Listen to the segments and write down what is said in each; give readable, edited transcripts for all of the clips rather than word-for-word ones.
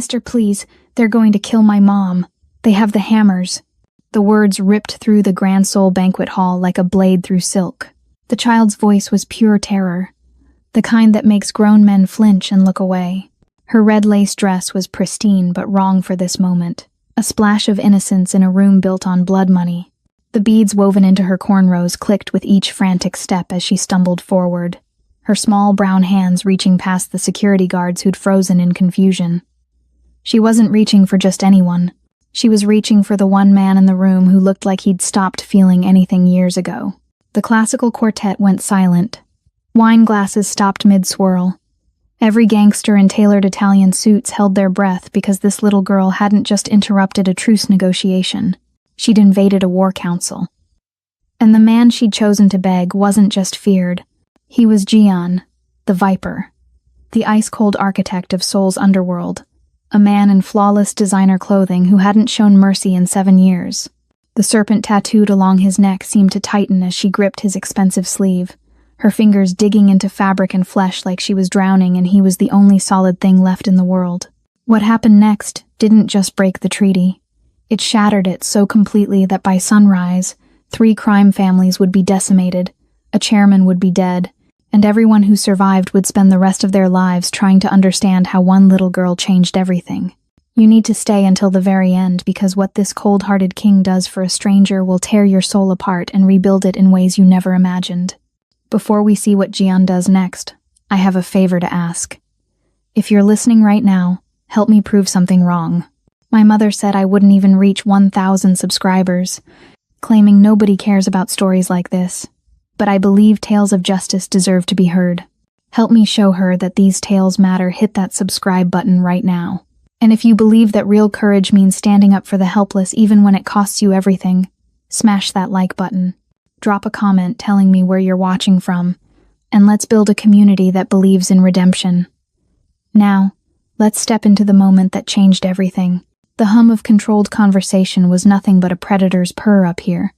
Mister, please, they're going to kill my mom. They have the hammers." The words ripped through the Grand Soul banquet hall like a blade through silk. The child's voice was pure terror, the kind that makes grown men flinch and look away. Her red lace dress was pristine but wrong for this moment, a splash of innocence in a room built on blood money. The beads woven into her cornrows clicked with each frantic step as she stumbled forward, her small brown hands reaching past the security guards who'd frozen in confusion. She wasn't reaching for just anyone. She was reaching for the one man in the room who looked like he'd stopped feeling anything years ago. The classical quartet went silent. Wine glasses stopped mid-swirl. Every gangster in tailored Italian suits held their breath because this little girl hadn't just interrupted a truce negotiation. She'd invaded a war council. And the man she'd chosen to beg wasn't just feared. He was Gian, the Viper, the ice-cold architect of Soul's underworld, a man in flawless designer clothing who hadn't shown mercy in 7 years. The serpent tattooed along his neck seemed to tighten as she gripped his expensive sleeve, her fingers digging into fabric and flesh like she was drowning and he was the only solid thing left in the world. What happened next didn't just break the treaty. It shattered it so completely that by sunrise, 3 crime families would be decimated, a chairman would be dead, and everyone who survived would spend the rest of their lives trying to understand how one little girl changed everything. You need to stay until the very end because what this cold-hearted king does for a stranger will tear your soul apart and rebuild it in ways you never imagined. Before we see what Gian does next, I have a favor to ask. If you're listening right now, help me prove something wrong. My mother said I wouldn't even reach 1,000 subscribers, claiming nobody cares about stories like this. But I believe tales of justice deserve to be heard. Help me show her that these tales matter. Hit that subscribe button right now. And if you believe that real courage means standing up for the helpless even when it costs you everything, smash that like button. Drop a comment telling me where you're watching from, and let's build a community that believes in redemption. Now, let's step into the moment that changed everything. The hum of controlled conversation was nothing but a predator's purr up here.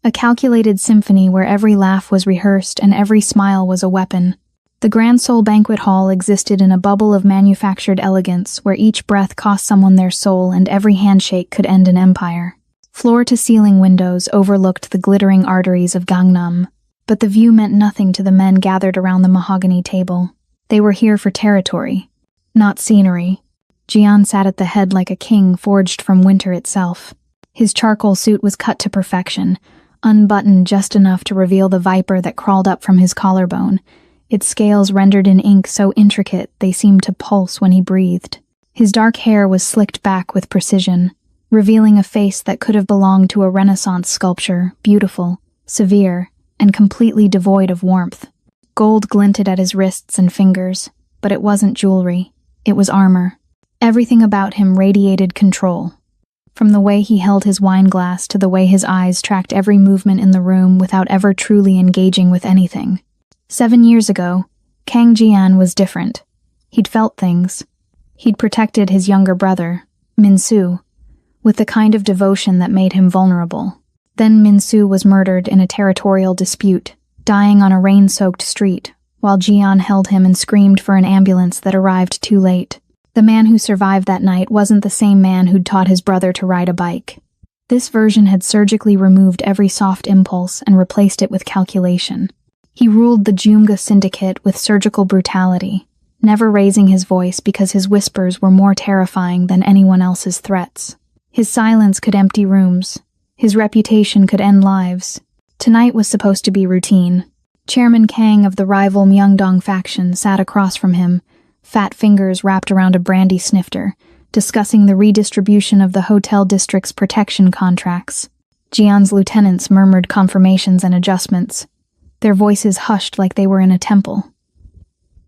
A calculated symphony where every laugh was rehearsed and every smile was a weapon. The Grand Soul banquet hall existed in a bubble of manufactured elegance where each breath cost someone their soul and every handshake could end an empire. Floor-to-ceiling windows overlooked the glittering arteries of Gangnam, but the view meant nothing to the men gathered around the mahogany table. They were here for territory, not scenery. Gian sat at the head like a king forged from winter itself. His charcoal suit was cut to perfection, unbuttoned just enough to reveal the viper that crawled up from his collarbone, its scales rendered in ink so intricate they seemed to pulse when he breathed. His dark hair was slicked back with precision, revealing a face that could have belonged to a Renaissance sculpture, beautiful, severe, and completely devoid of warmth. Gold glinted at his wrists and fingers, but it wasn't jewelry, it was armor. Everything about him radiated control. From the way he held his wine glass to the way his eyes tracked every movement in the room without ever truly engaging with anything. 7 years ago, Kang Jian was different. He'd felt things. He'd protected his younger brother, Min-Su, with the kind of devotion that made him vulnerable. Then Min-Su was murdered in a territorial dispute, dying on a rain-soaked street, while Jian held him and screamed for an ambulance that arrived too late. The man who survived that night wasn't the same man who'd taught his brother to ride a bike. This version had surgically removed every soft impulse and replaced it with calculation. He ruled the Jumga syndicate with surgical brutality, never raising his voice because his whispers were more terrifying than anyone else's threats. His silence could empty rooms. His reputation could end lives. Tonight was supposed to be routine. Chairman Kang of the rival Myeongdong faction sat across from him, fat fingers wrapped around a brandy snifter, discussing the redistribution of the hotel district's protection contracts. Jian's lieutenants murmured confirmations and adjustments, their voices hushed like they were in a temple.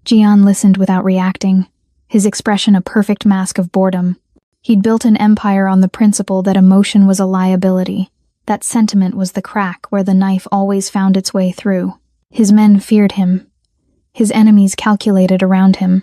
Jian listened without reacting, his expression a perfect mask of boredom. He'd built an empire on the principle that emotion was a liability, that sentiment was the crack where the knife always found its way through. His men feared him. His enemies calculated around him.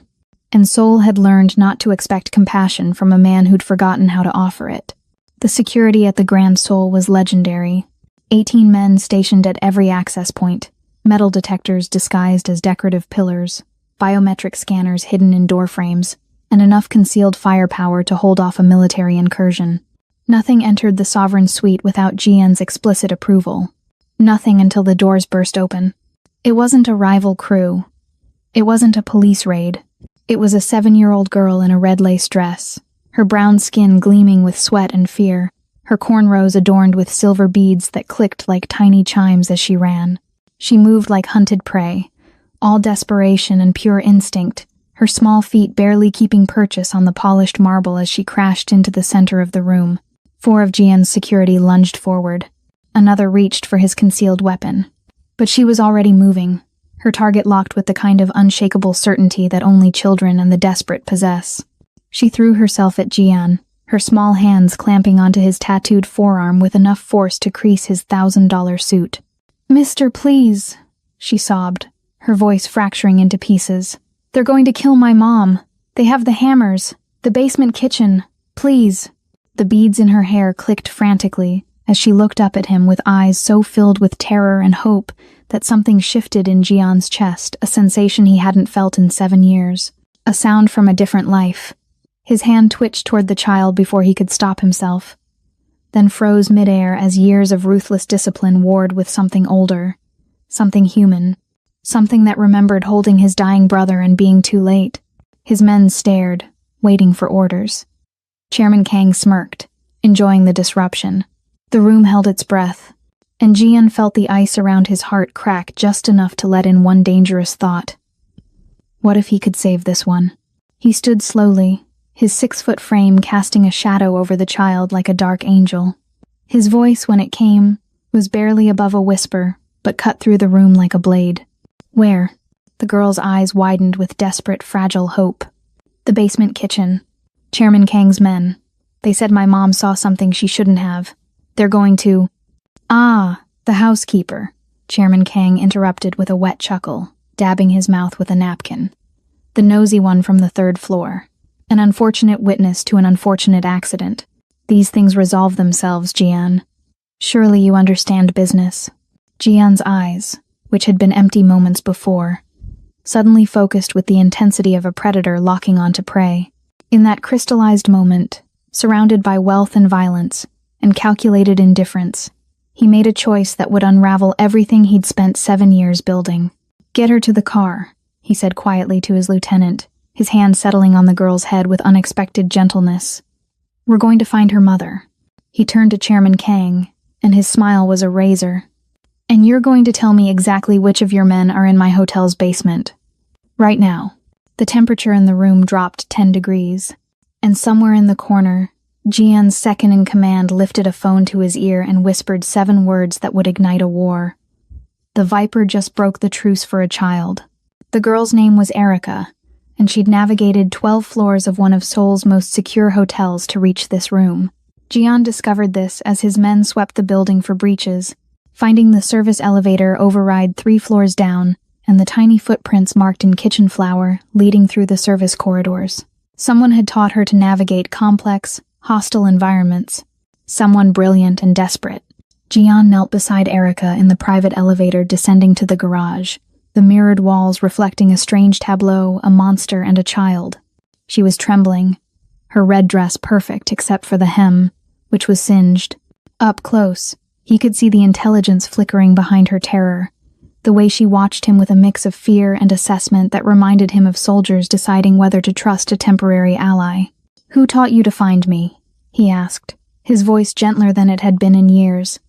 And Soul had learned not to expect compassion from a man who'd forgotten how to offer it. The security at the Grand Soul was legendary. 18 men stationed at every access point, metal detectors disguised as decorative pillars, biometric scanners hidden in doorframes, and enough concealed firepower to hold off a military incursion. Nothing entered the sovereign suite without Jian's explicit approval. Nothing until the doors burst open. It wasn't a rival crew. It wasn't a police raid. It was a 7-year-old girl in a red lace dress, her brown skin gleaming with sweat and fear, her cornrows adorned with silver beads that clicked like tiny chimes as she ran. She moved like hunted prey, all desperation and pure instinct, her small feet barely keeping purchase on the polished marble as she crashed into the center of the room. 4 of Jian's security lunged forward. Another reached for his concealed weapon. But she was already moving, her target locked with the kind of unshakable certainty that only children and the desperate possess. She threw herself at Jian, her small hands clamping onto his tattooed forearm with enough force to crease his $1,000 suit. "Mister, please," she sobbed, her voice fracturing into pieces. "They're going to kill my mom. They have the hammers. The basement kitchen. Please." The beads in her hair clicked frantically as she looked up at him with eyes so filled with terror and hope that something shifted in Jian's chest, a sensation he hadn't felt in 7 years. A sound from a different life. His hand twitched toward the child before he could stop himself, then froze midair as years of ruthless discipline warred with something older, something human, something that remembered holding his dying brother and being too late. His men stared, waiting for orders. Chairman Kang smirked, enjoying the disruption. The room held its breath, and Jian felt the ice around his heart crack just enough to let in one dangerous thought. What if he could save this one? He stood slowly, his 6-foot frame casting a shadow over the child like a dark angel. His voice, when it came, was barely above a whisper, but cut through the room like a blade. "Where?" The girl's eyes widened with desperate, fragile hope. "The basement kitchen. Chairman Kang's men. They said my mom saw something she shouldn't have. They're going to—" "Ah, the housekeeper," Chairman Kang interrupted with a wet chuckle, dabbing his mouth with a napkin. "The nosy one from the 3rd floor. An unfortunate witness to an unfortunate accident. These things resolve themselves, Jian. Surely you understand business." Jian's eyes, which had been empty moments before, suddenly focused with the intensity of a predator locking onto prey. In that crystallized moment, surrounded by wealth and violence, and calculated indifference, he made a choice that would unravel everything he'd spent 7 years building. "Get her to the car," he said quietly to his lieutenant, his hand settling on the girl's head with unexpected gentleness. "We're going to find her mother." He turned to Chairman Kang, and his smile was a razor. "And you're going to tell me exactly which of your men are in my hotel's basement. Right now." The temperature in the room dropped 10 degrees, and somewhere in the corner, Jian's second-in-command lifted a phone to his ear and whispered 7 words that would ignite a war. The Viper just broke the truce for a child. The girl's name was Erica, and she'd navigated 12 floors of one of Seoul's most secure hotels to reach this room. Jian discovered this as his men swept the building for breaches, finding the service elevator override 3 floors down and the tiny footprints marked in kitchen flour leading through the service corridors. Someone had taught her to navigate complex, hostile environments. Someone brilliant and desperate. Jian knelt beside Erica in the private elevator descending to the garage, the mirrored walls reflecting a strange tableau, a monster and a child. She was trembling, her red dress perfect except for the hem, which was singed. Up close, he could see the intelligence flickering behind her terror, the way she watched him with a mix of fear and assessment that reminded him of soldiers deciding whether to trust a temporary ally. "Who taught you to find me?" he asked, his voice gentler than it had been in years,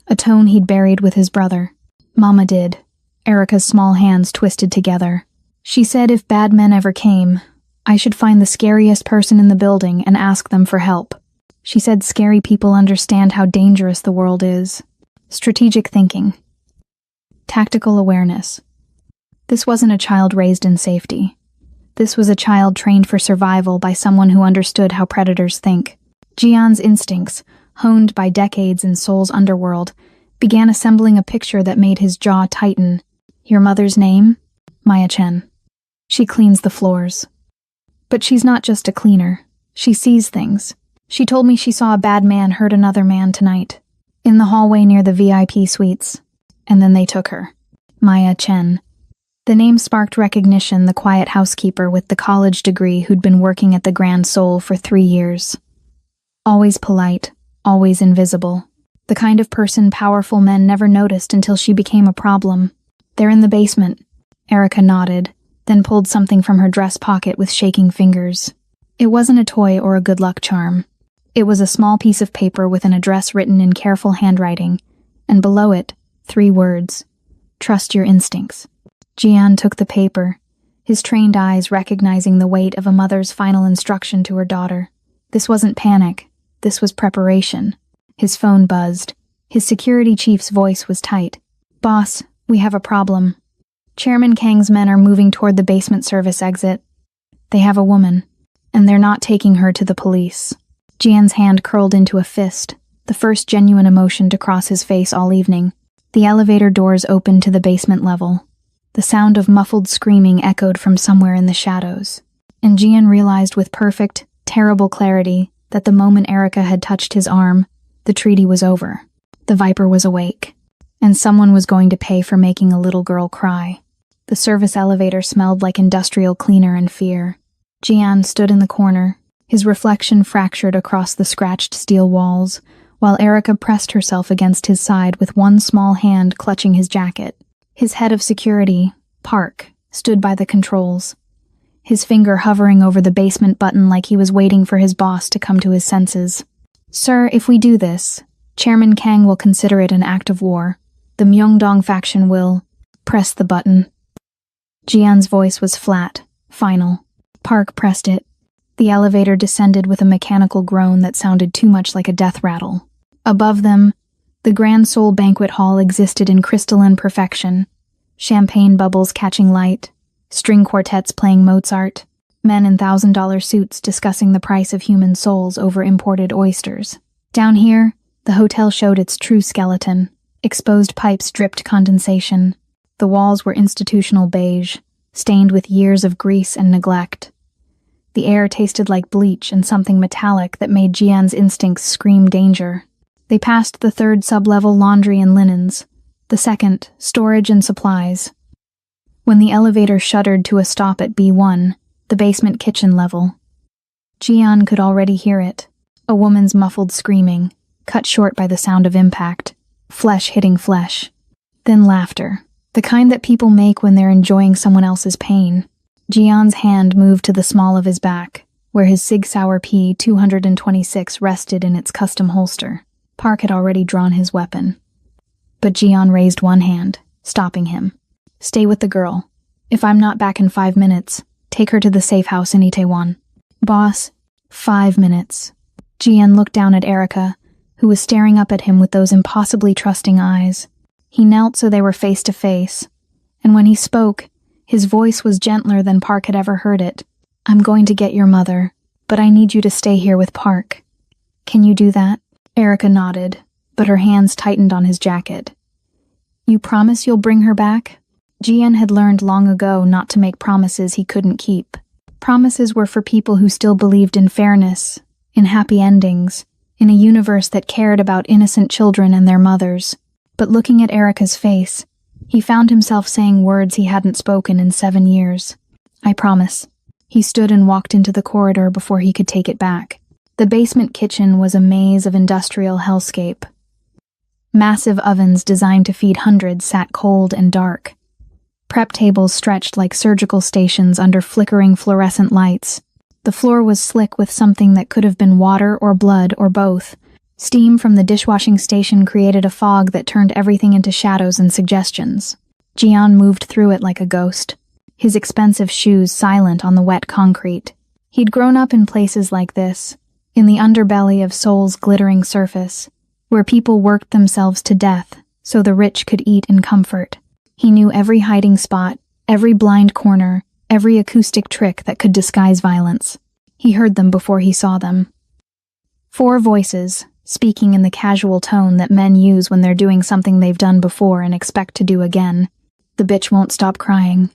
a tone he'd buried with his brother. "Mama did." Erica's small hands twisted together. "She said if bad men ever came, I should find the scariest person in the building and ask them for help. She said scary people understand how dangerous the world is. Strategic thinking. Tactical awareness. This wasn't a child raised in safety. This was a child trained for survival by someone who understood how predators think." Jian's instincts, honed by decades in Seoul's underworld, began assembling a picture that made his jaw tighten. "Your mother's name? Maya Chen. She cleans the floors. But she's not just a cleaner. She sees things. She told me she saw a bad man hurt another man tonight, in the hallway near the VIP suites. And then they took her. Maya Chen. The name sparked recognition, the quiet housekeeper with the college degree who'd been working at the Grand Sol for 3 years. Always polite, always invisible. The kind of person powerful men never noticed until she became a problem. "They're in the basement." Erica nodded, then pulled something from her dress pocket with shaking fingers. It wasn't a toy or a good luck charm. It was a small piece of paper with an address written in careful handwriting, and below it, 3 words: "Trust your instincts." Jian took the paper, his trained eyes recognizing the weight of a mother's final instruction to her daughter. This wasn't panic, this was preparation. His phone buzzed. His security chief's voice was tight. "Boss, we have a problem. Chairman Kang's men are moving toward the basement service exit. They have a woman, and they're not taking her to the police." Jian's hand curled into a fist, the first genuine emotion to cross his face all evening. The elevator doors opened to the basement level. The sound of muffled screaming echoed from somewhere in the shadows, and Jian realized with perfect, terrible clarity that the moment Erica had touched his arm, the treaty was over. The Viper was awake, and someone was going to pay for making a little girl cry. The service elevator smelled like industrial cleaner and fear. Jian stood in the corner, his reflection fractured across the scratched steel walls, while Erica pressed herself against his side with one small hand clutching his jacket. His head of security, Park, stood by the controls, his finger hovering over the basement button like he was waiting for his boss to come to his senses. "Sir, if we do this, Chairman Kang will consider it an act of war. The Myeongdong faction will..." "Press the button." Jian's voice was flat, final. Park pressed it. The elevator descended with a mechanical groan that sounded too much like a death rattle. Above them, the Grand Sol banquet hall existed in crystalline perfection. Champagne bubbles catching light, string quartets playing Mozart, men in $1,000 suits discussing the price of human souls over imported oysters. Down here, the hotel showed its true skeleton. Exposed pipes dripped condensation. The walls were institutional beige, stained with years of grease and neglect. The air tasted like bleach and something metallic that made Jian's instincts scream danger. They passed the 3rd sub-level, laundry and linens, the 2nd, storage and supplies. When the elevator shuddered to a stop at B1, the basement kitchen level, Jian could already hear it. A woman's muffled screaming, cut short by the sound of impact, flesh hitting flesh. Then laughter, the kind that people make when they're enjoying someone else's pain. Jian's hand moved to the small of his back, where his Sig Sauer P-226 rested in its custom holster. Park had already drawn his weapon. But Jian raised one hand, stopping him. "Stay with the girl. If I'm not back in 5 minutes, take her to the safe house in Itaewon." "Boss, 5 minutes." Jian looked down at Erica, who was staring up at him with those impossibly trusting eyes. He knelt so they were face to face, and when he spoke, his voice was gentler than Park had ever heard it. "I'm going to get your mother, but I need you to stay here with Park. Can you do that?" Erica nodded, but her hands tightened on his jacket. "You promise you'll bring her back?" Jian had learned long ago not to make promises he couldn't keep. Promises were for people who still believed in fairness, in happy endings, in a universe that cared about innocent children and their mothers. But looking at Erica's face, he found himself saying words he hadn't spoken in 7 years. "I promise." He stood and walked into the corridor before he could take it back. The basement kitchen was a maze of industrial hellscape. Massive ovens designed to feed hundreds sat cold and dark. Prep tables stretched like surgical stations under flickering fluorescent lights. The floor was slick with something that could have been water or blood or both. Steam from the dishwashing station created a fog that turned everything into shadows and suggestions. Jian moved through it like a ghost, his expensive shoes silent on the wet concrete. He'd grown up in places like this, in the underbelly of Seoul's glittering surface, where people worked themselves to death so the rich could eat in comfort. He knew every hiding spot, every blind corner, every acoustic trick that could disguise violence. He heard them before he saw them. 4 voices, speaking in the casual tone that men use when they're doing something they've done before and expect to do again. "The bitch won't stop crying."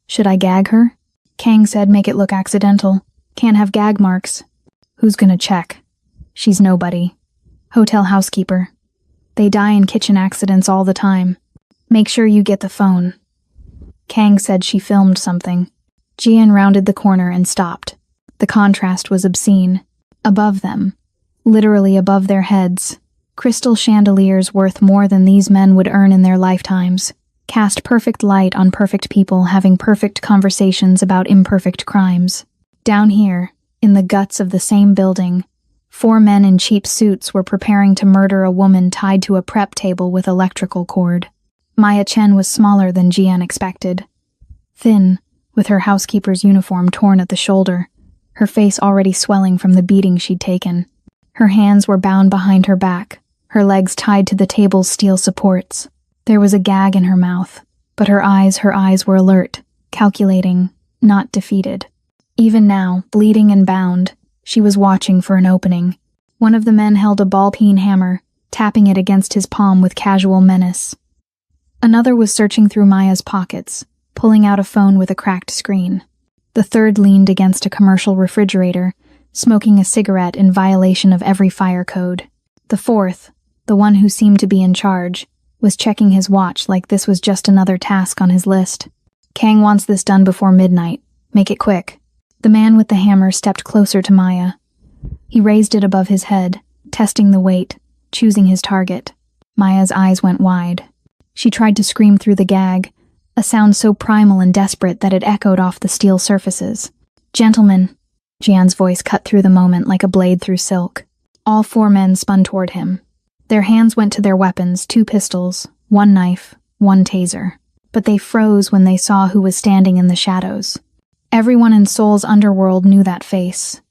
"Should I gag her?" Kang said, "Make it look accidental. Can't have gag marks." "Who's gonna check?" "She's nobody." "Hotel housekeeper. They die in kitchen accidents all the time. Make sure you get the phone." Kang said she filmed something. Jian rounded the corner and stopped. The contrast was obscene. Above them, literally above their heads, crystal chandeliers worth more than these men would earn in their lifetimes, cast perfect light on perfect people having perfect conversations about imperfect crimes. Down here, in the guts of the same building, 4 men in cheap suits were preparing to murder a woman tied to a prep table with electrical cord. Maya Chen was smaller than Jian expected. Thin, with her housekeeper's uniform torn at the shoulder, her face already swelling from the beating she'd taken. Her hands were bound behind her back, her legs tied to the table's steel supports. There was a gag in her mouth, but her eyes were alert, calculating, not defeated. Even now, bleeding and bound, she was watching for an opening. One of the men held a ball-peen hammer, tapping it against his palm with casual menace. Another was searching through Maya's pockets, pulling out a phone with a cracked screen. The third leaned against a commercial refrigerator, smoking a cigarette in violation of every fire code. The fourth, the one who seemed to be in charge, was checking his watch like this was just another task on his list. Kang wants this done before midnight. Make it quick. The man with the hammer stepped closer to Maya. He raised it above his head, testing the weight, choosing his target. Maya's eyes went wide. She tried to scream through the gag, a sound so primal and desperate that it echoed off the steel surfaces. "Gentlemen," Jian's voice cut through the moment like a blade through silk. All 4 men spun toward him. Their hands went to their weapons, 2 pistols, 1 knife, 1 taser. But they froze when they saw who was standing in the shadows. Everyone in Seoul's underworld knew that face,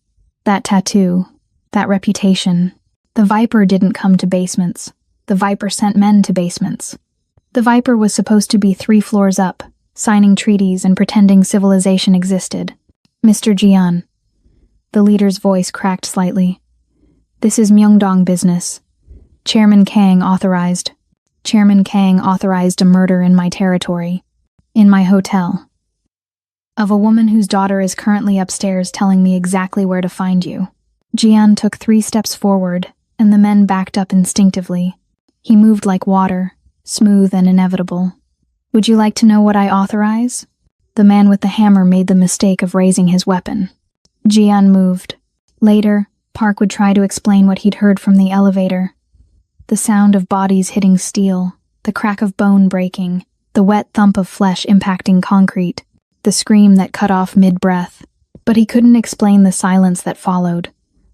that tattoo, that reputation. The Viper didn't come to basements. The Viper sent men to basements. The Viper was supposed to be 3 floors up, signing treaties and pretending civilization existed. "Mr. Jian." The leader's voice cracked slightly. "This is Myeongdong business. Chairman Kang authorized a murder in my territory, in my hotel, of a woman whose daughter is currently upstairs telling me exactly where to find you." Jian took 3 steps forward, and the men backed up instinctively. He moved like water, smooth and inevitable. "Would you like to know what I authorize?" The man with the hammer made the mistake of raising his weapon. Jian moved. Later, Park would try to explain what he'd heard from the elevator. The sound of bodies hitting steel, the crack of bone breaking, the wet thump of flesh impacting concrete, the scream that cut off mid-breath. But he couldn't explain the silence that followed,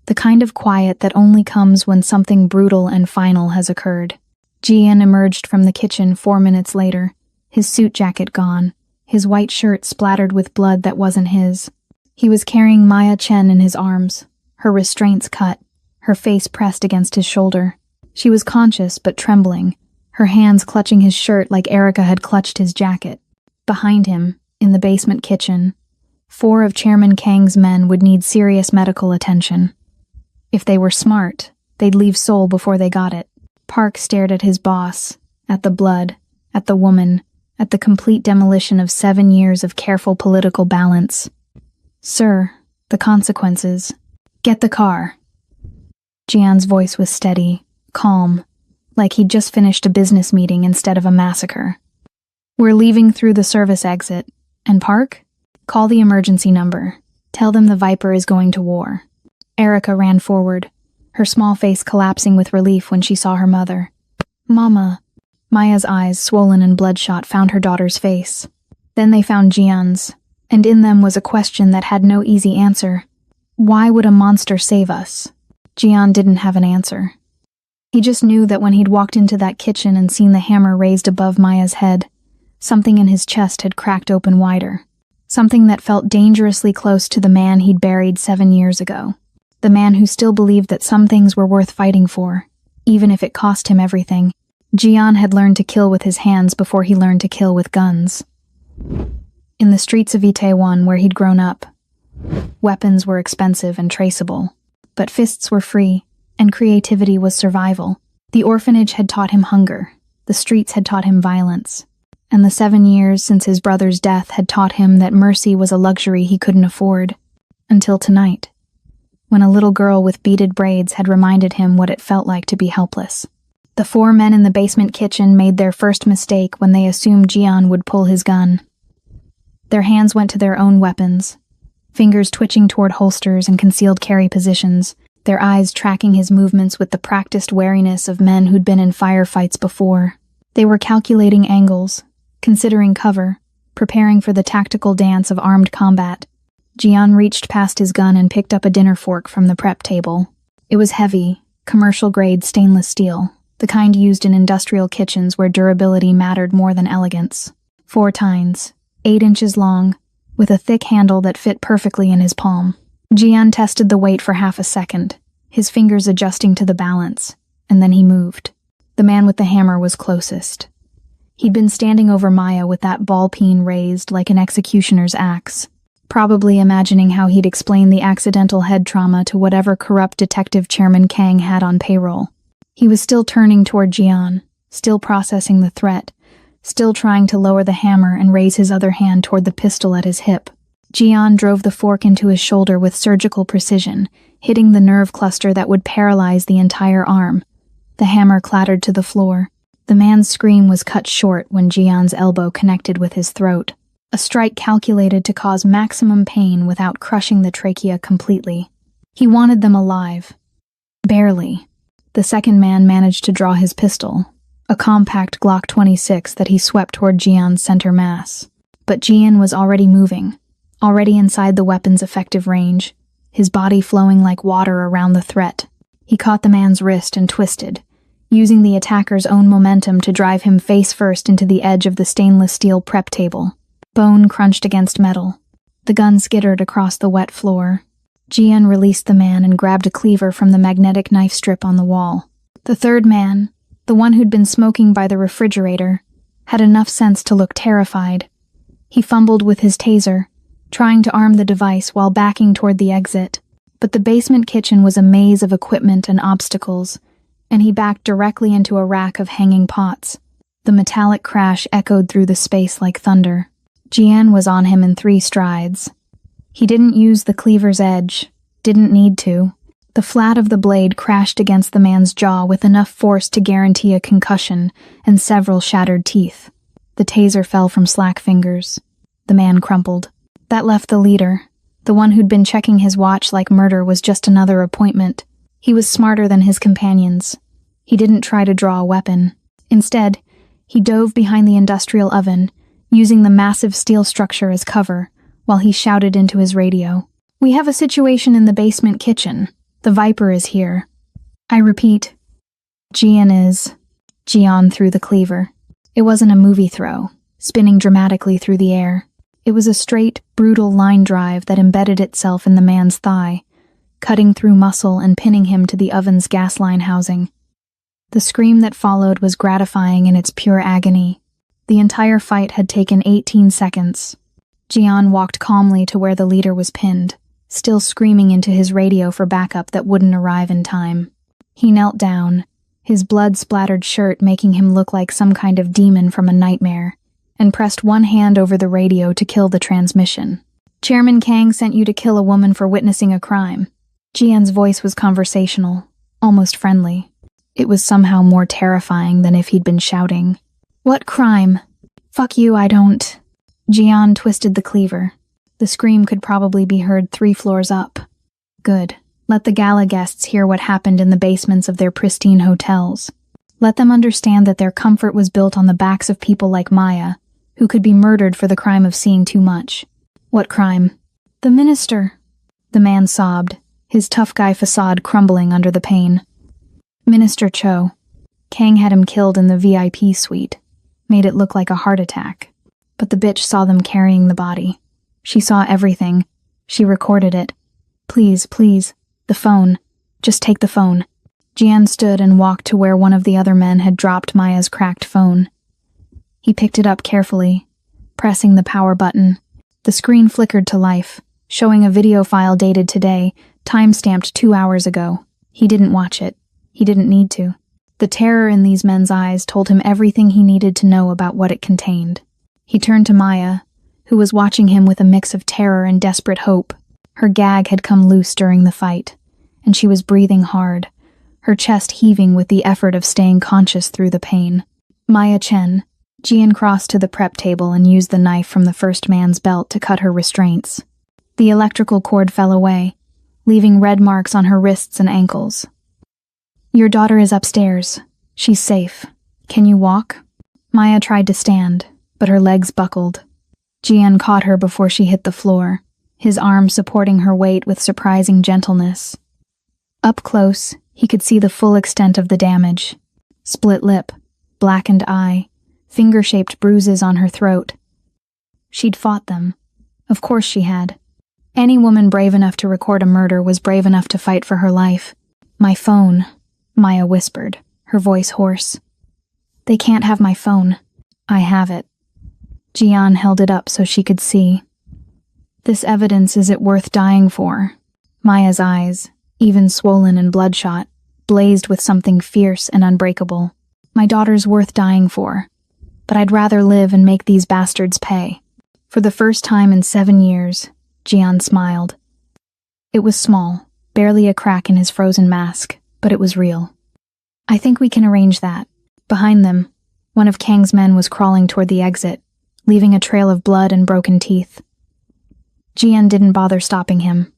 the kind of quiet that only comes when something brutal and final has occurred. Jian emerged from the kitchen 4 minutes later, his suit jacket gone, his white shirt splattered with blood that wasn't his. He was carrying Maya Chen in his arms, her restraints cut, her face pressed against his shoulder. She was conscious but trembling, her hands clutching his shirt like Erica had clutched his jacket. Behind him, in the basement kitchen, 4 of Chairman Kang's men would need serious medical attention. If they were smart, they'd leave Seoul before they got it. Park stared at his boss, at the blood, at the woman, at the complete demolition of 7 years of careful political balance. "Sir, the consequences. Get the car." Jian's voice was steady, calm, like he'd just finished a business meeting instead of a massacre. "We're leaving through the service exit. And Park? Call the emergency number. Tell them the Viper is going to war." Erica ran forward, her small face collapsing with relief when she saw her mother. "Mama." Maya's eyes, swollen and bloodshot, found her daughter's face. Then they found Jian's, and in them was a question that had no easy answer. Why would a monster save us? Jian didn't have an answer. He just knew that when he'd walked into that kitchen and seen the hammer raised above Maya's head, something in his chest had cracked open wider. Something that felt dangerously close to the man he'd buried 7 years ago. The man who still believed that some things were worth fighting for, even if it cost him everything. Jian had learned to kill with his hands before he learned to kill with guns. In the streets of Itaewon, where he'd grown up, weapons were expensive and traceable, but fists were free, and creativity was survival. The orphanage had taught him hunger, the streets had taught him violence, and the 7 years since his brother's death had taught him that mercy was a luxury he couldn't afford. Until tonight, when a little girl with beaded braids had reminded him what it felt like to be helpless. The 4 men in the basement kitchen made their first mistake when they assumed Jian would pull his gun. Their hands went to their own weapons, fingers twitching toward holsters and concealed carry positions, their eyes tracking his movements with the practiced wariness of men who'd been in firefights before. They were calculating angles, considering cover, preparing for the tactical dance of armed combat. Jian reached past his gun and picked up a dinner fork from the prep table. It was heavy, commercial-grade stainless steel, the kind used in industrial kitchens where durability mattered more than elegance. 4 tines, 8 inches long, with a thick handle that fit perfectly in his palm. Jian tested the weight for half a second, his fingers adjusting to the balance, and then he moved. The man with the hammer was closest. He'd been standing over Maya with that ball-peen raised like an executioner's axe, probably imagining how he'd explain the accidental head trauma to whatever corrupt detective Chairman Kang had on payroll. He was still turning toward Jian, still processing the threat, still trying to lower the hammer and raise his other hand toward the pistol at his hip. Jian drove the fork into his shoulder with surgical precision, hitting the nerve cluster that would paralyze the entire arm. The hammer clattered to the floor. The man's scream was cut short when Jian's elbow connected with his throat, a strike calculated to cause maximum pain without crushing the trachea completely. He wanted them alive. Barely. The second man managed to draw his pistol, a compact Glock 26 that he swept toward Jian's center mass. But Jian was already moving, already inside the weapon's effective range, his body flowing like water around the threat. He caught the man's wrist and twisted, using the attacker's own momentum to drive him face first into the edge of the stainless steel prep table. Bone crunched against metal. The gun skittered across the wet floor. Jian released the man and grabbed a cleaver from the magnetic knife strip on the wall. The third man, the one who'd been smoking by the refrigerator, had enough sense to look terrified. He fumbled with his taser, trying to arm the device while backing toward the exit. But the basement kitchen was a maze of equipment and obstacles, and he backed directly into a rack of hanging pots. The metallic crash echoed through the space like thunder. Jian was on him in 3 strides. He didn't use the cleaver's edge, didn't need to. The flat of the blade crashed against the man's jaw with enough force to guarantee a concussion and several shattered teeth. The taser fell from slack fingers. The man crumpled. That left the leader. The one who'd been checking his watch like murder was just another appointment. He was smarter than his companions. He didn't try to draw a weapon. Instead, he dove behind the industrial oven, using the massive steel structure as cover, while he shouted into his radio. "We have a situation in the basement kitchen. The Viper is here. I repeat, Jian is." Jian threw the cleaver. It wasn't a movie throw, spinning dramatically through the air. It was a straight, brutal line drive that embedded itself in the man's thigh, cutting through muscle and pinning him to the oven's gas line housing. The scream that followed was gratifying in its pure agony. The entire fight had taken 18 seconds. Jian walked calmly to where the leader was pinned, still screaming into his radio for backup that wouldn't arrive in time. He knelt down, his blood-splattered shirt making him look like some kind of demon from a nightmare, and pressed one hand over the radio to kill the transmission. "Chairman Kang sent you to kill a woman for witnessing a crime." Jian's voice was conversational, almost friendly. It was somehow more terrifying than if he'd been shouting. "What crime?" "Fuck you, I don't." Jian twisted the cleaver. The scream could probably be heard 3 floors up. Good. Let the gala guests hear what happened in the basements of their pristine hotels. Let them understand that their comfort was built on the backs of people like Maya, who could be murdered for the crime of seeing too much. "What crime?" "The minister." The man sobbed, his tough guy facade crumbling under the pain. "Minister Cho. Kang had him killed in the VIP suite. Made it look like a heart attack. But the bitch saw them carrying the body. She saw everything. She recorded it. Please, please. The phone. Just take the phone." Jian stood and walked to where one of the other men had dropped Maya's cracked phone. He picked it up carefully, pressing the power button. The screen flickered to life, showing a video file dated today, time-stamped 2 hours ago. He didn't watch it. He didn't need to. The terror in these men's eyes told him everything he needed to know about what it contained. He turned to Maya, who was watching him with a mix of terror and desperate hope. Her gag had come loose during the fight, and she was breathing hard, her chest heaving with the effort of staying conscious through the pain. "Maya Chen, Jian crossed to the prep table and used the knife from the first man's belt to cut her restraints. The electrical cord fell away, leaving red marks on her wrists and ankles. "Your daughter is upstairs. She's safe. Can you walk?" Maya tried to stand, but her legs buckled. Jian caught her before she hit the floor, his arm supporting her weight with surprising gentleness. Up close, he could see the full extent of the damage. Split lip, blackened eye, finger-shaped bruises on her throat. She'd fought them. Of course she had. Any woman brave enough to record a murder was brave enough to fight for her life. "My phone," Maya whispered, her voice hoarse. "They can't have my phone. I have it." Jian held it up so she could see. "This evidence is it worth dying for?" Maya's eyes, even swollen and bloodshot, blazed with something fierce and unbreakable. "My daughter's worth dying for. But I'd rather live and make these bastards pay." For the first time in 7 years, Jian smiled. It was small, barely a crack in his frozen mask, but it was real. "I think we can arrange that." Behind them, one of Kang's men was crawling toward the exit, leaving a trail of blood and broken teeth. Jian didn't bother stopping him.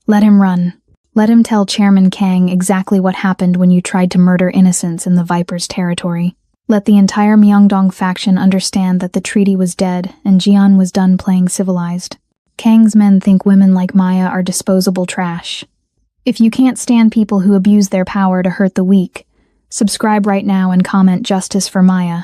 "Let him run. Let him tell Chairman Kang exactly what happened when you tried to murder innocents in the Viper's territory. Let the entire Myeongdong faction understand that the treaty was dead and Jian was done playing civilized. Kang's men think women like Maya are disposable trash. If you can't stand people who abuse their power to hurt the weak, subscribe right now and comment "Justice for Maya."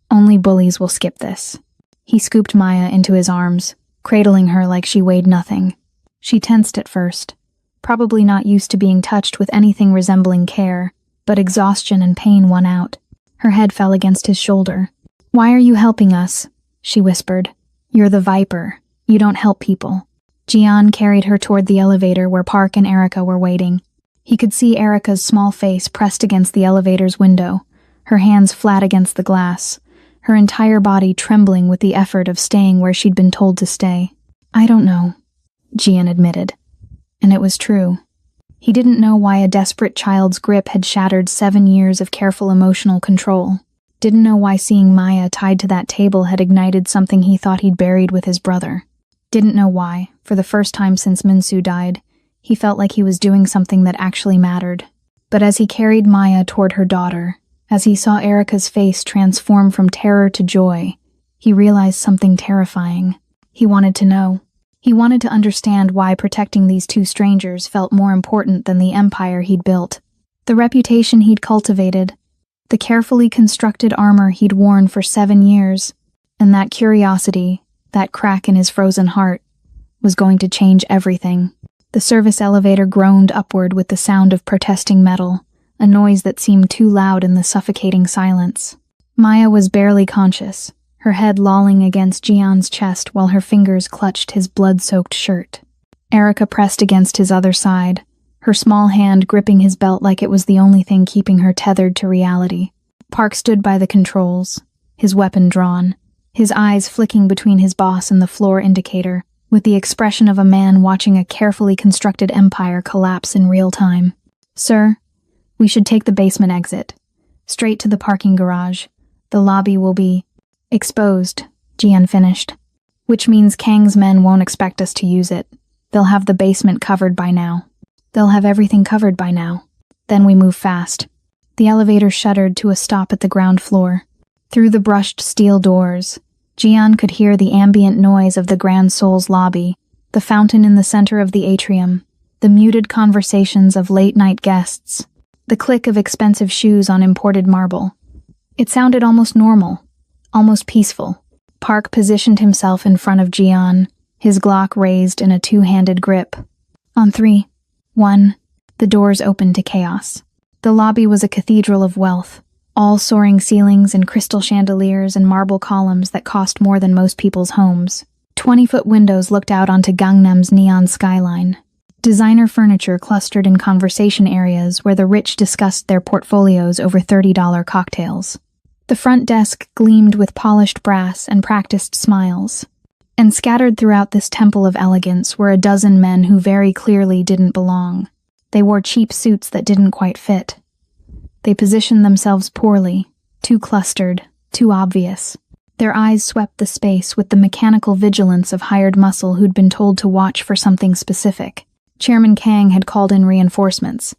Only bullies will skip this." He scooped Maya into his arms, cradling her like she weighed nothing. She tensed at first, probably not used to being touched with anything resembling care, but exhaustion and pain won out. Her head fell against his shoulder. "Why are you helping us?" she whispered. "You're the Viper. You don't help people." Jian carried her toward the elevator where Park and Erica were waiting. He could see Erica's small face pressed against the elevator's window, her hands flat against the glass, her entire body trembling with the effort of staying where she'd been told to stay. "I don't know," Jian admitted. And it was true. He didn't know why a desperate child's grip had shattered 7 years of careful emotional control. Didn't know why seeing Maya tied to that table had ignited something he thought he'd buried with his brother. Didn't know why, for the first time since Minsu died, he felt like he was doing something that actually mattered. But as he carried Maya toward her daughter, as he saw Erica's face transform from terror to joy, he realized something terrifying. He wanted to know. He wanted to understand why protecting these two strangers felt more important than the empire he'd built, the reputation he'd cultivated, the carefully constructed armor he'd worn for 7 years, and that curiosity, that crack in his frozen heart, was going to change everything. The service elevator groaned upward with the sound of protesting metal, a noise that seemed too loud in the suffocating silence. Maya was barely conscious, her head lolling against Jian's chest while her fingers clutched his blood-soaked shirt. Erica pressed against his other side, her small hand gripping his belt like it was the only thing keeping her tethered to reality. Park stood by the controls, his weapon drawn, his eyes flicking between his boss and the floor indicator, with the expression of a man watching a carefully constructed empire collapse in real time. "Sir, we should take the basement exit. Straight to the parking garage. The lobby will be exposed," Jian finished. "Which means Kang's men won't expect us to use it. They'll have the basement covered by now. They'll have everything covered by now. Then we move fast." The elevator shuddered to a stop at the ground floor. Through the brushed steel doors, Jian could hear the ambient noise of the Grand Sol's lobby, the fountain in the center of the atrium, the muted conversations of late-night guests, the click of expensive shoes on imported marble. It sounded almost normal, almost peaceful. Park positioned himself in front of Jian, his Glock raised in a two-handed grip. On 3, 1, the doors opened to chaos. The lobby was a cathedral of wealth, all soaring ceilings and crystal chandeliers and marble columns that cost more than most people's homes. 20-foot windows looked out onto Gangnam's neon skyline. Designer furniture clustered in conversation areas where the rich discussed their portfolios over $30 cocktails. The front desk gleamed with polished brass and practiced smiles. And scattered throughout this temple of elegance were a dozen men who very clearly didn't belong. They wore cheap suits that didn't quite fit. They positioned themselves poorly, too clustered, too obvious. Their eyes swept the space with the mechanical vigilance of hired muscle who'd been told to watch for something specific. Chairman Kang had called in reinforcements,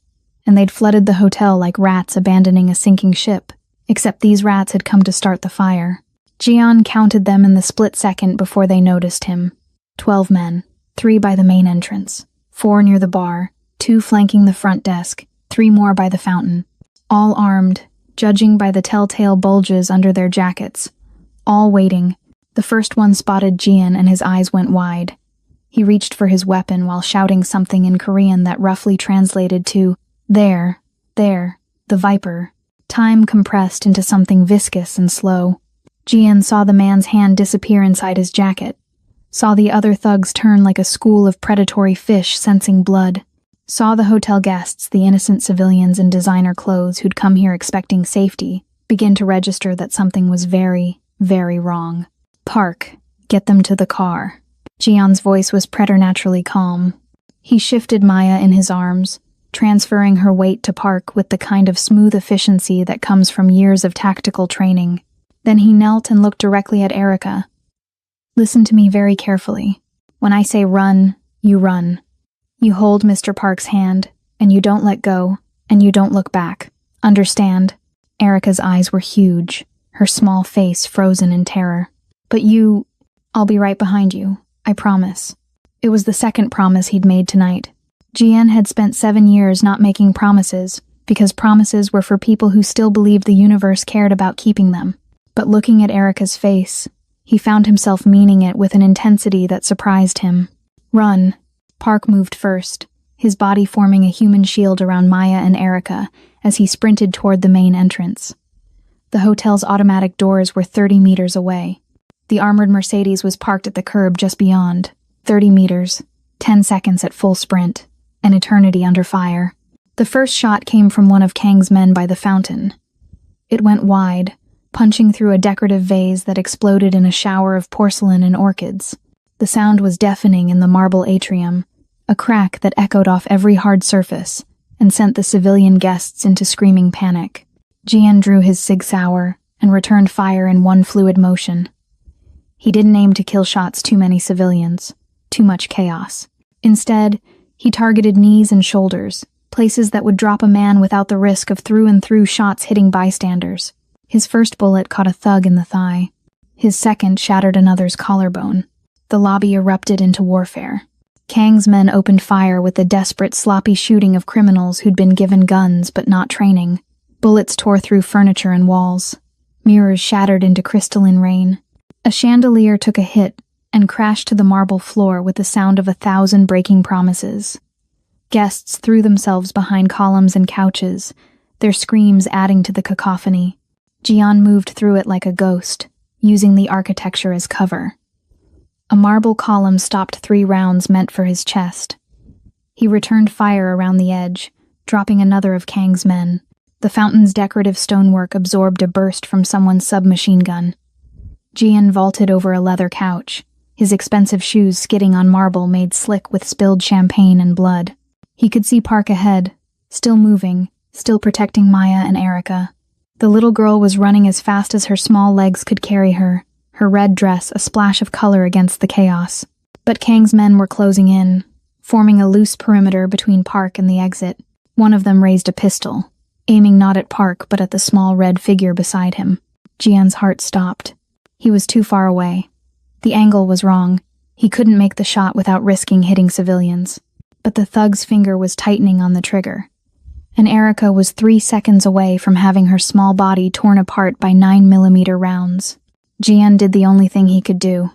and they'd flooded the hotel like rats abandoning a sinking ship, except these rats had come to start the fire. Jian counted them in the split second before they noticed him. 12 men, 3 by the main entrance, 4 near the bar, 2 flanking the front desk, 3 more by the fountain. All armed, judging by the telltale bulges under their jackets. All waiting. The first one spotted Jian and his eyes went wide. He reached for his weapon while shouting something in Korean that roughly translated to, there, the Viper. Time compressed into something viscous and slow. Jian saw the man's hand disappear inside his jacket. Saw the other thugs turn like a school of predatory fish sensing blood. Saw the hotel guests, the innocent civilians in designer clothes who'd come here expecting safety, begin to register that something was very, very wrong. Park, get them to the car. Jian's voice was preternaturally calm. He shifted Maya in his arms, transferring her weight to Park with the kind of smooth efficiency that comes from years of tactical training. Then he knelt and looked directly at Erica. Listen to me very carefully. When I say run, you run. You hold Mr. Park's hand, and you don't let go, and you don't look back. Understand? Erica's eyes were huge, her small face frozen in terror. But I'll be right behind you, I promise. It was the second promise he'd made tonight. Jian had spent 7 years not making promises, because promises were for people who still believed the universe cared about keeping them. But looking at Erica's face, he found himself meaning it with an intensity that surprised him. Run. Park moved first, his body forming a human shield around Maya and Erica as he sprinted toward the main entrance. The hotel's automatic doors were 30 meters away. The armored Mercedes was parked at the curb just beyond. 30 meters, 10 seconds at full sprint, an eternity under fire. The first shot came from one of Kang's men by the fountain. It went wide, punching through a decorative vase that exploded in a shower of porcelain and orchids. The sound was deafening in the marble atrium, a crack that echoed off every hard surface and sent the civilian guests into screaming panic. Jian drew his Sig Sauer and returned fire in one fluid motion. He didn't aim to kill shots too many civilians, too much chaos. Instead, he targeted knees and shoulders, places that would drop a man without the risk of through-and-through shots hitting bystanders. His first bullet caught a thug in the thigh. His second shattered another's collarbone. The lobby erupted into warfare. Kang's men opened fire with the desperate, sloppy shooting of criminals who'd been given guns but not training. Bullets tore through furniture and walls. Mirrors shattered into crystalline rain. A chandelier took a hit and crashed to the marble floor with the sound of 1,000 breaking promises. Guests threw themselves behind columns and couches, their screams adding to the cacophony. Jian moved through it like a ghost, using the architecture as cover. A marble column stopped 3 rounds meant for his chest. He returned fire around the edge, dropping another of Kang's men. The fountain's decorative stonework absorbed a burst from someone's submachine gun. Jian vaulted over a leather couch, his expensive shoes skidding on marble made slick with spilled champagne and blood. He could see Park ahead, still moving, still protecting Maya and Erica. The little girl was running as fast as her small legs could carry her, her red dress a splash of color against the chaos. But Kang's men were closing in, forming a loose perimeter between Park and the exit. One of them raised a pistol, aiming not at Park but at the small red figure beside him. Jian's heart stopped. He was too far away. The angle was wrong. He couldn't make the shot without risking hitting civilians. But the thug's finger was tightening on the trigger. And Erica was 3 seconds away from having her small body torn apart by 9mm rounds. Jian did the only thing he could do.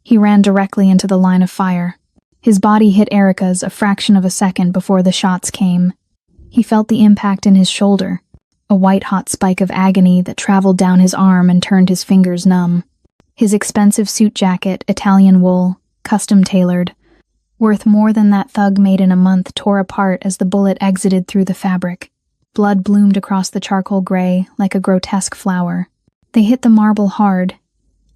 He ran directly into the line of fire. His body hit Erica's a fraction of a second before the shots came. He felt the impact in his shoulder, a white-hot spike of agony that traveled down his arm and turned his fingers numb. His expensive suit jacket, Italian wool, custom-tailored, worth more than that thug made in a month, tore apart as the bullet exited through the fabric. Blood bloomed across the charcoal gray like a grotesque flower. They hit the marble hard.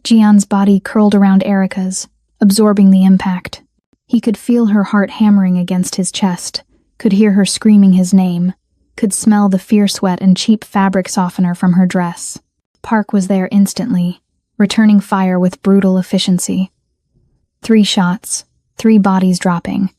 Jian's body curled around Erica's, absorbing the impact. He could feel her heart hammering against his chest, could hear her screaming his name, could smell the fear sweat and cheap fabric softener from her dress. Park was there instantly, returning fire with brutal efficiency. 3 shots, 3 bodies dropping.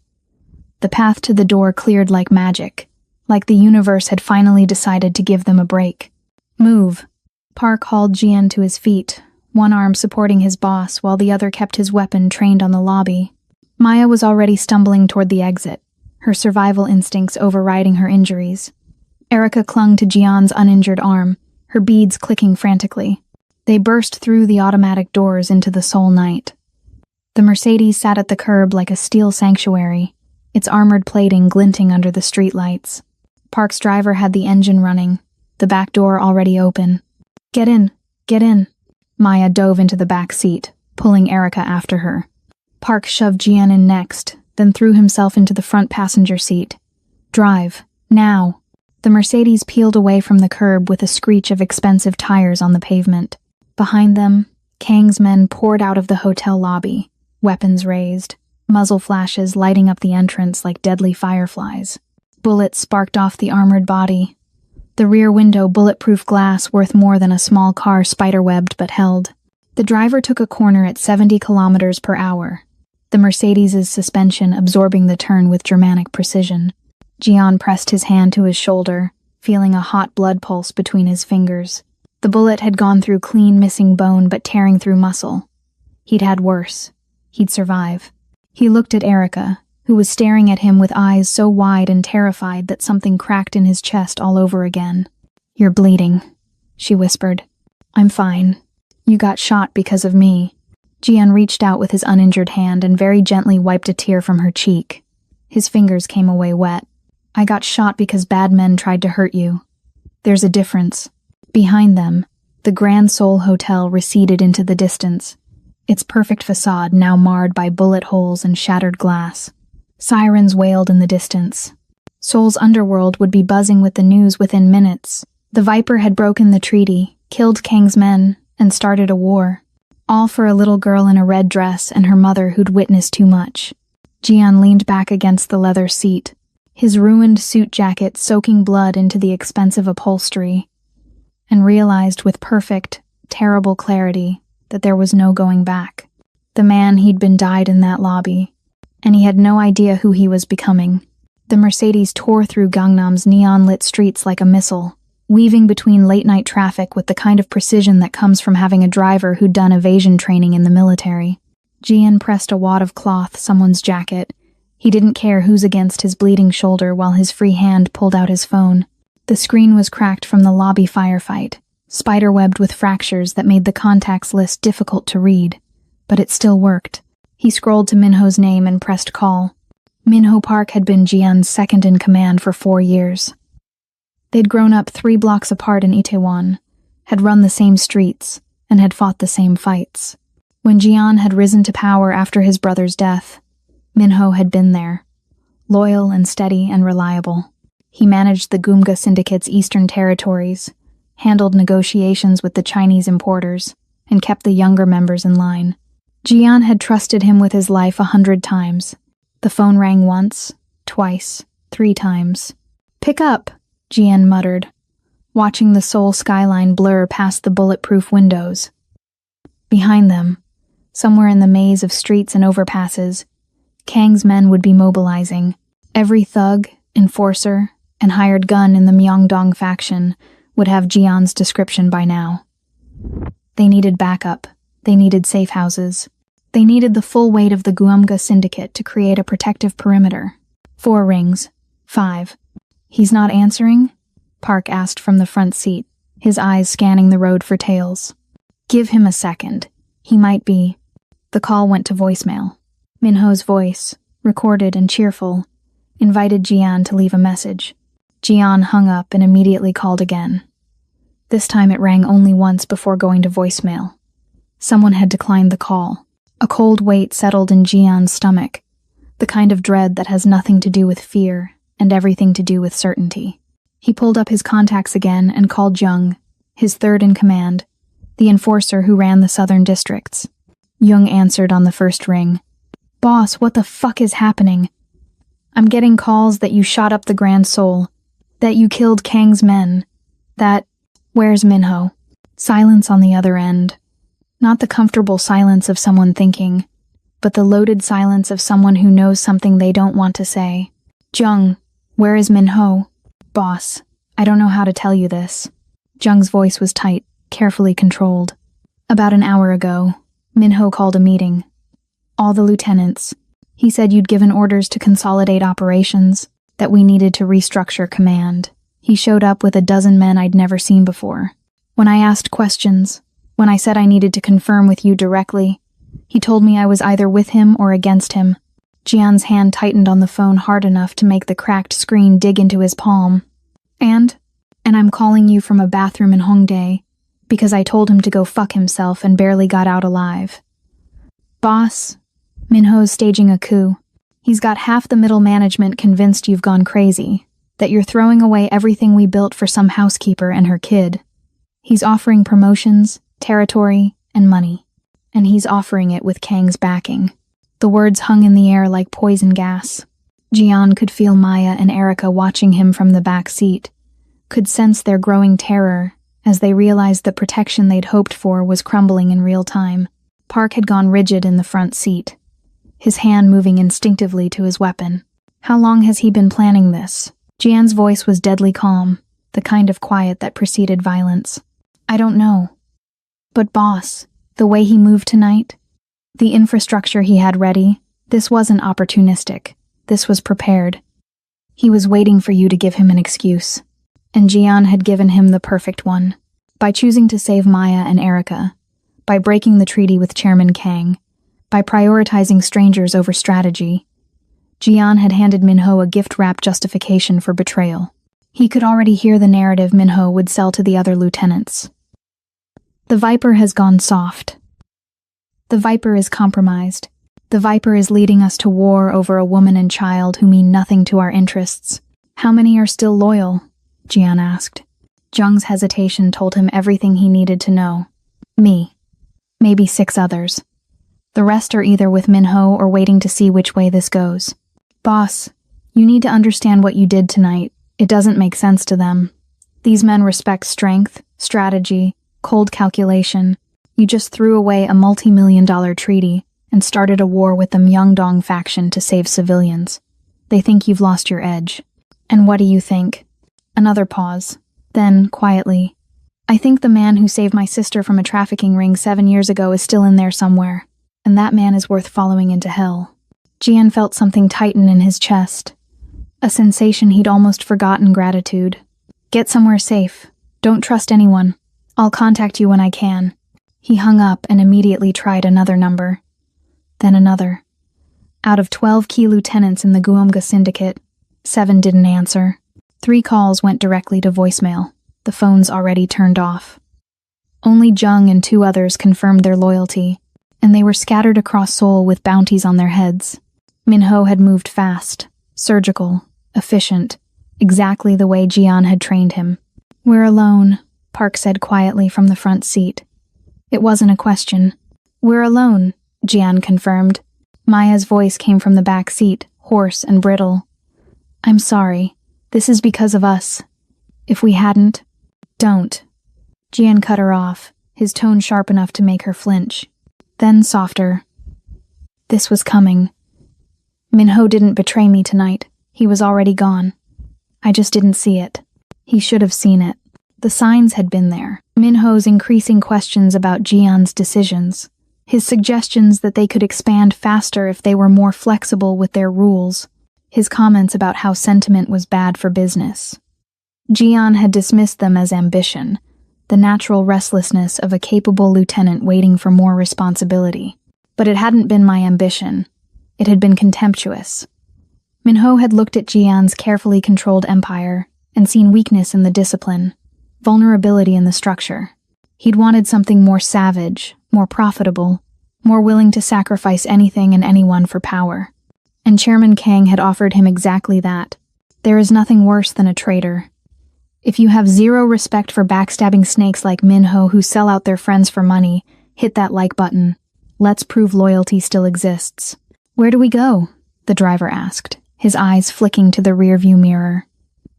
The path to the door cleared like magic, like the universe had finally decided to give them a break. Move. Park hauled Jian to his feet, one arm supporting his boss while the other kept his weapon trained on the lobby. Maya was already stumbling toward the exit, her survival instincts overriding her injuries. Erica clung to Jian's uninjured arm, her beads clicking frantically. They burst through the automatic doors into the Seoul night. The Mercedes sat at the curb like a steel sanctuary, its armored plating glinting under the streetlights. Park's driver had the engine running, the back door already open. Get in, get in. Maya dove into the back seat, pulling Erica after her. Park shoved Jian in next, then threw himself into the front passenger seat. Drive, now. The Mercedes peeled away from the curb with a screech of expensive tires on the pavement. Behind them, Kang's men poured out of the hotel lobby, weapons raised, muzzle flashes lighting up the entrance like deadly fireflies. Bullets sparked off the armored body. The rear window bulletproof glass worth more than a small car spiderwebbed but held. The driver took a corner at 70 kilometers per hour, the Mercedes' suspension absorbing the turn with Germanic precision. Jian pressed his hand to his shoulder, feeling a hot blood pulse between his fingers. The bullet had gone through clean, missing bone but tearing through muscle. He'd had worse. He'd survive. He looked at Erica, who was staring at him with eyes so wide and terrified that something cracked in his chest all over again. You're bleeding, she whispered. I'm fine. You got shot because of me. Jian reached out with his uninjured hand and very gently wiped a tear from her cheek. His fingers came away wet. I got shot because bad men tried to hurt you. There's a difference. Behind them, the Grand Seoul Hotel receded into the distance, its perfect facade now marred by bullet holes and shattered glass. Sirens wailed in the distance. Seoul's underworld would be buzzing with the news within minutes. The Viper had broken the treaty, killed Kang's men, and started a war. All for a little girl in a red dress and her mother who'd witnessed too much. Jian leaned back against the leather seat, his ruined suit jacket soaking blood into the expensive upholstery, and realized with perfect, terrible clarity that there was no going back. The man he'd been died in that lobby, and he had no idea who he was becoming. The Mercedes tore through Gangnam's neon-lit streets like a missile, weaving between late-night traffic with the kind of precision that comes from having a driver who'd done evasion training in the military. Jian pressed a wad of cloth, someone's jacket. He didn't care whose against his bleeding shoulder while his free hand pulled out his phone. The screen was cracked from the lobby firefight, spiderwebbed with fractures that made the contacts list difficult to read. But it still worked. He scrolled to Minho's name and pressed call. Minho Park had been Jian's second-in-command for 4 years. They'd grown up 3 blocks apart in Itaewon, had run the same streets, and had fought the same fights. When Jian had risen to power after his brother's death, Minho had been there, loyal and steady and reliable. He managed the Gumga Syndicate's eastern territories, handled negotiations with the Chinese importers, and kept the younger members in line. Jian had trusted him with his life 100 times. The phone rang once, twice, 3 times. "Pick up," Jian muttered, watching the Seoul skyline blur past the bulletproof windows. Behind them, somewhere in the maze of streets and overpasses, Kang's men would be mobilizing. Every thug, enforcer, and hired gun in the Myeongdong faction would have Jian's description by now. They needed backup. They needed safe houses. They needed the full weight of the Gumga Syndicate to create a protective perimeter. 4 rings. 5. "He's not answering?" Park asked from the front seat, his eyes scanning the road for tails. "Give him a second. He might be..." The call went to voicemail. Minho's voice, recorded and cheerful, invited Jian to leave a message. Jian hung up and immediately called again. This time it rang only once before going to voicemail. Someone had declined the call. A cold weight settled in Jian's stomach, the kind of dread that has nothing to do with fear and everything to do with certainty. He pulled up his contacts again and called Jung, his third-in-command, the enforcer who ran the southern districts. Jung answered on the first ring. "Boss, what the fuck is happening? I'm getting calls that you shot up the Grand Seoul, that you killed Kang's men, that... Where's Minho?" Silence on the other end. Not the comfortable silence of someone thinking, but the loaded silence of someone who knows something they don't want to say. Jung, where is Min-ho? Boss, I don't know how to tell you this. Jung's voice was tight, carefully controlled. About an hour ago, Min-ho called a meeting. All the lieutenants. He said you'd given orders to consolidate operations, that we needed to restructure command. He showed up with a dozen men I'd never seen before. When I asked questions, when I said I needed to confirm with you directly, he told me I was either with him or against him. Jian's hand tightened on the phone hard enough to make the cracked screen dig into his palm. And I'm calling you from a bathroom in Hongdae, because I told him to go fuck himself and barely got out alive. Boss, Min-ho's staging a coup. He's got half the middle management convinced you've gone crazy, that you're throwing away everything we built for some housekeeper and her kid. He's offering promotions, territory, and money. And he's offering it with Kang's backing. The words hung in the air like poison gas. Jian could feel Maya and Erica watching him from the back seat, could sense their growing terror as they realized the protection they'd hoped for was crumbling in real time. Park had gone rigid in the front seat, his hand moving instinctively to his weapon. How long has he been planning this? Jian's voice was deadly calm, the kind of quiet that preceded violence. I don't know. But boss, the way he moved tonight, the infrastructure he had ready, this wasn't opportunistic. This was prepared. He was waiting for you to give him an excuse. And Jian had given him the perfect one. By choosing to save Maya and Erica, by breaking the treaty with Chairman Kang, by prioritizing strangers over strategy, Jian had handed Min-ho a gift-wrapped justification for betrayal. He could already hear the narrative Min-ho would sell to the other lieutenants. The Viper has gone soft. The Viper is compromised. The Viper is leading us to war over a woman and child who mean nothing to our interests. How many are still loyal? Jian asked. Jung's hesitation told him everything he needed to know. Me. Maybe 6 others. The rest are either with Min-ho or waiting to see which way this goes. Boss, you need to understand what you did tonight. It doesn't make sense to them. These men respect strength, strategy, cold calculation. You just threw away a multi-million-dollar treaty and started a war with the Myeongdong faction to save civilians. They think you've lost your edge. And what do you think? Another pause. Then, quietly, I think the man who saved my sister from a trafficking ring 7 years ago is still in there somewhere, and that man is worth following into hell. Jian felt something tighten in his chest, a sensation he'd almost forgotten gratitude. Get somewhere safe. Don't trust anyone. I'll contact you when I can. He hung up and immediately tried another number. Then another. Out of 12 key lieutenants in the Guomga syndicate, 7 didn't answer. 3 calls went directly to voicemail, the phones already turned off. Only Jung and 2 others confirmed their loyalty, and they were scattered across Seoul with bounties on their heads. Min-ho had moved fast, surgical, efficient, exactly the way Jian had trained him. We're alone, Park said quietly from the front seat. It wasn't a question. We're alone, Jian confirmed. Maya's voice came from the back seat, hoarse and brittle. I'm sorry. This is because of us. If we hadn't... Don't. Jian cut her off, his tone sharp enough to make her flinch. Then softer. This was coming. Min-ho didn't betray me tonight. He was already gone. I just didn't see it. He should have seen it. The signs had been there. Min-ho's increasing questions about Jian's decisions. His suggestions that they could expand faster if they were more flexible with their rules. His comments about how sentiment was bad for business. Jian had dismissed them as ambition, the natural restlessness of a capable lieutenant waiting for more responsibility. But it hadn't been my ambition. It had been contemptuous. Min-ho had looked at Jian's carefully controlled empire and seen weakness in the discipline, vulnerability in the structure. He'd wanted something more savage, more profitable, more willing to sacrifice anything and anyone for power. And Chairman Kang had offered him exactly that. There is nothing worse than a traitor. If you have zero respect for backstabbing snakes like Min-ho who sell out their friends for money, hit that like button. Let's prove loyalty still exists. Where do we go? The driver asked, his eyes flicking to the rearview mirror.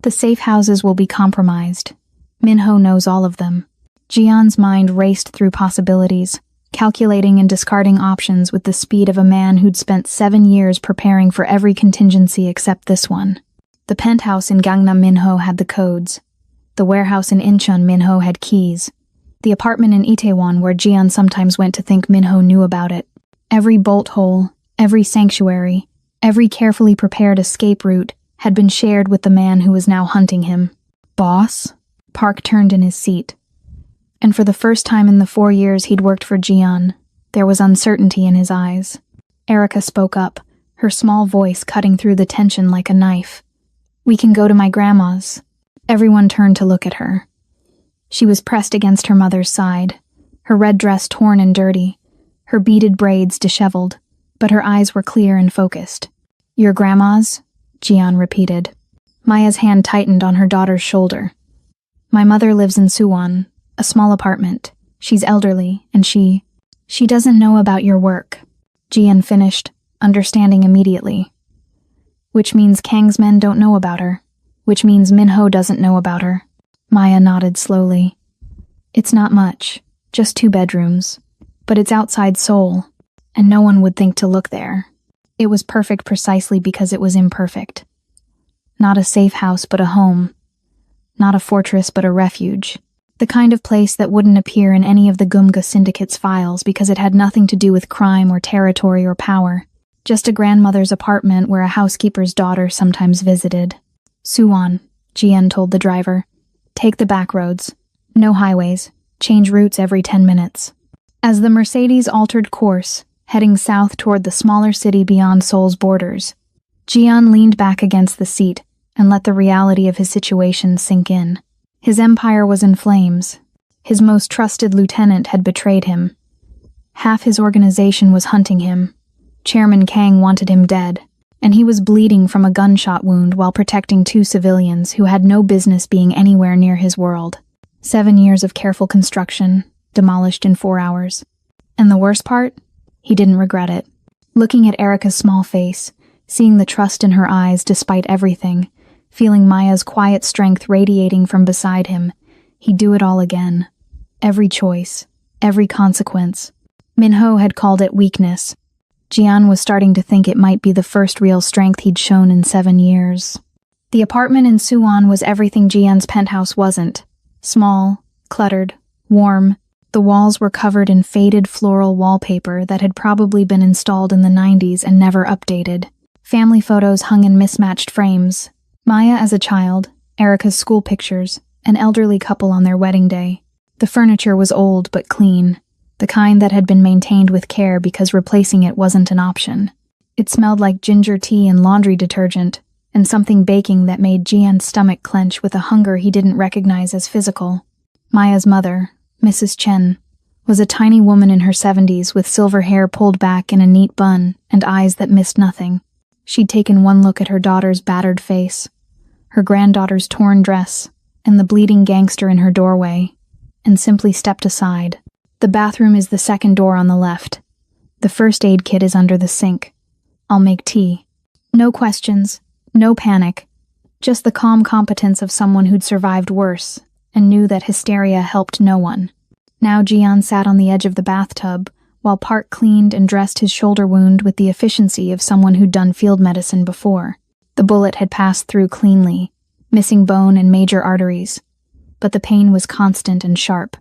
The safe houses will be compromised. Min-ho knows all of them. Jian's mind raced through possibilities, calculating and discarding options with the speed of a man who'd spent 7 years preparing for every contingency except this one. The penthouse in Gangnam Minho had the codes. The warehouse in Incheon Minho had keys. The apartment in Itaewon where Jian sometimes went to think Minho knew about it. Every bolt hole, every sanctuary, every carefully prepared escape route had been shared with the man who was now hunting him. Boss? Park turned in his seat. And for the first time in the 4 years he'd worked for Jian, there was uncertainty in his eyes. Erica spoke up, her small voice cutting through the tension like a knife. "We can go to my grandma's." Everyone turned to look at her. She was pressed against her mother's side, her red dress torn and dirty, her beaded braids disheveled, but her eyes were clear and focused. "Your grandma's?" Jian repeated. Maya's hand tightened on her daughter's shoulder. "My mother lives in Suwon, a small apartment. She's elderly, and she doesn't know about your work," Jian finished, understanding immediately. "Which means Kang's men don't know about her. Which means Minho doesn't know about her." Maya nodded slowly. "It's not much, just 2 bedrooms. But it's outside Seoul, and no one would think to look there. It was perfect precisely because it was imperfect. Not a safe house, but a home. Not a fortress, but a refuge. The kind of place that wouldn't appear in any of the Gumga Syndicate's files because it had nothing to do with crime or territory or power. Just a grandmother's apartment where a housekeeper's daughter sometimes visited. "Suwon," Jian told the driver. "Take the back roads. No highways. Change routes every 10 minutes. As the Mercedes altered course, heading south toward the smaller city beyond Seoul's borders, Jian leaned back against the seat and let the reality of his situation sink in. His empire was in flames. His most trusted lieutenant had betrayed him. Half his organization was hunting him. Chairman Kang wanted him dead, and he was bleeding from a gunshot wound while protecting 2 civilians who had no business being anywhere near his world. 7 years of careful construction, demolished in 4 hours. And the worst part? He didn't regret it. Looking at Erica's small face, seeing the trust in her eyes despite everything, feeling Maya's quiet strength radiating from beside him, he'd do it all again. Every choice, every consequence. Minho had called it weakness. Jian was starting to think it might be the first real strength he'd shown in 7 years. The apartment in Suwon was everything Jian's penthouse wasn't. Small, cluttered, warm. The walls were covered in faded floral wallpaper that had probably been installed in the 90s and never updated. Family photos hung in mismatched frames. Maya as a child, Erica's school pictures, an elderly couple on their wedding day. The furniture was old but clean, the kind that had been maintained with care because replacing it wasn't an option. It smelled like ginger tea and laundry detergent, and something baking that made Jian's stomach clench with a hunger he didn't recognize as physical. Maya's mother, Mrs. Chen, was a tiny woman in her 70s with silver hair pulled back in a neat bun and eyes that missed nothing. She'd taken one look at her daughter's battered face, her granddaughter's torn dress, and the bleeding gangster in her doorway, and simply stepped aside. "The bathroom is the second door on the left. The first aid kit is under the sink. I'll make tea." No questions, no panic, just the calm competence of someone who'd survived worse and knew that hysteria helped no one. Now Jian sat on the edge of the bathtub while Park cleaned and dressed his shoulder wound with the efficiency of someone who'd done field medicine before. The bullet had passed through cleanly, missing bone and major arteries, but the pain was constant and sharp.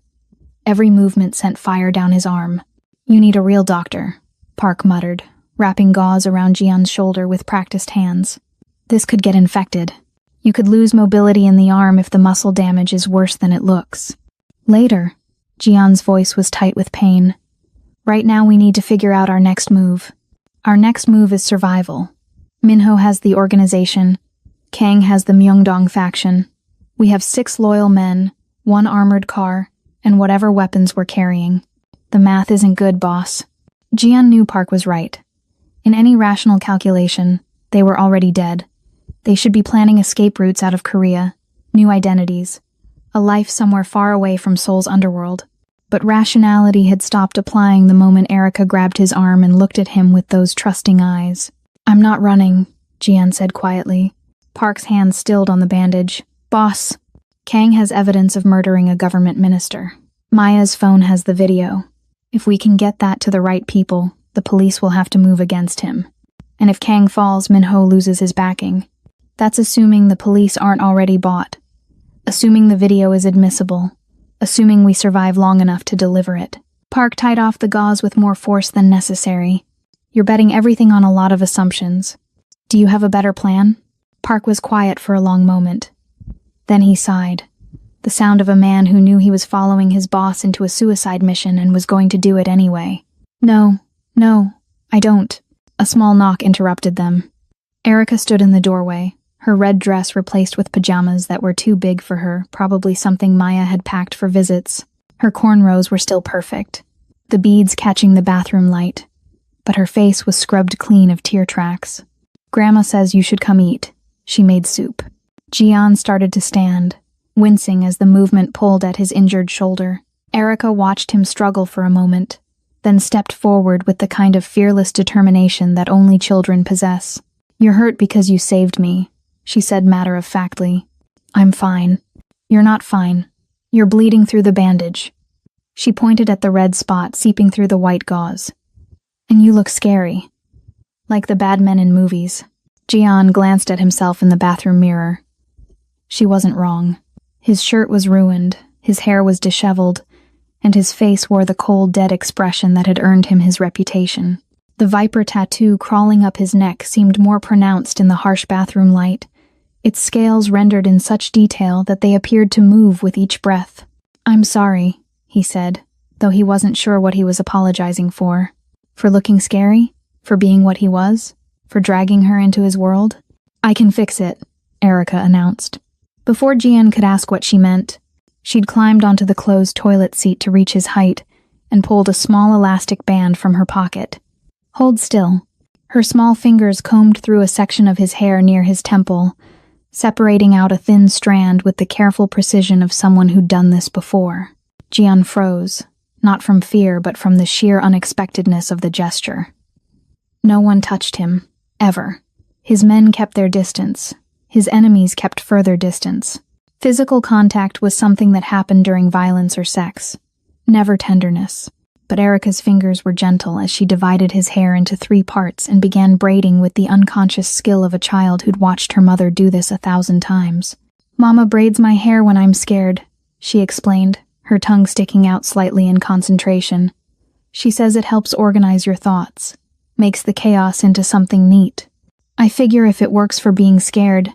Every movement sent fire down his arm. "You need a real doctor," Park muttered, wrapping gauze around Jian's shoulder with practiced hands. "This could get infected. You could lose mobility in the arm if the muscle damage is worse than it looks." "Later," Jian's voice was tight with pain. "Right now we need to figure out our next move. Our next move is survival. Minho has the organization. Kang has the Myeongdong faction. We have 6 loyal men, 1 armored car, and whatever weapons we're carrying. The math isn't good, boss." Jian knew Park was right. In any rational calculation, they were already dead. They should be planning escape routes out of Korea, new identities, a life somewhere far away from Seoul's underworld. But rationality had stopped applying the moment Erica grabbed his arm and looked at him with those trusting eyes. "I'm not running," Jian said quietly. Park's hand stilled on the bandage. "Boss, Kang has evidence of murdering a government minister. Maya's phone has the video. If we can get that to the right people, the police will have to move against him. And if Kang falls, Minho loses his backing. That's assuming the police aren't already bought. Assuming the video is admissible. Assuming we survive long enough to deliver it. Park tied off the gauze with more force than necessary. You're betting everything on a lot of assumptions. Do you have a better plan? Park was quiet for a long moment. Then he sighed. The sound of a man who knew he was following his boss into a suicide mission and was going to do it anyway. No, I don't. A small knock interrupted them. Erica stood in the doorway, her red dress replaced with pajamas that were too big for her, probably something Maya had packed for visits. Her cornrows were still perfect, the beads catching the bathroom light, but her face was scrubbed clean of tear tracks. Grandma says you should come eat. She made soup. Jian started to stand, wincing as the movement pulled at his injured shoulder. Erica watched him struggle for a moment, then stepped forward with the kind of fearless determination that only children possess. You're hurt because you saved me, she said matter-of-factly. I'm fine. You're not fine. You're bleeding through the bandage. She pointed at the red spot seeping through the white gauze. And you look scary. Like the bad men in movies. Jian glanced at himself in the bathroom mirror. She wasn't wrong. His shirt was ruined, his hair was disheveled, and his face wore the cold, dead expression that had earned him his reputation. The viper tattoo crawling up his neck seemed more pronounced in the harsh bathroom light, its scales rendered in such detail that they appeared to move with each breath. I'm sorry, he said, though he wasn't sure what he was apologizing for. For looking scary? For being what he was? For dragging her into his world? I can fix it, Erica announced. Before Jian could ask what she meant, she'd climbed onto the closed toilet seat to reach his height and pulled a small elastic band from her pocket. Hold still. Her small fingers combed through a section of his hair near his temple, separating out a thin strand with the careful precision of someone who'd done this before. Jian froze, not from fear but from the sheer unexpectedness of the gesture. No one touched him, ever. His men kept their distance. His enemies kept further distance. Physical contact was something that happened during violence or sex, never tenderness. But Erica's fingers were gentle as she divided his hair into 3 parts and began braiding with the unconscious skill of a child who'd watched her mother do this 1,000 times. Mama braids my hair when I'm scared, she explained, her tongue sticking out slightly in concentration. She says it helps organize your thoughts, makes the chaos into something neat. I figure if it works for being scared,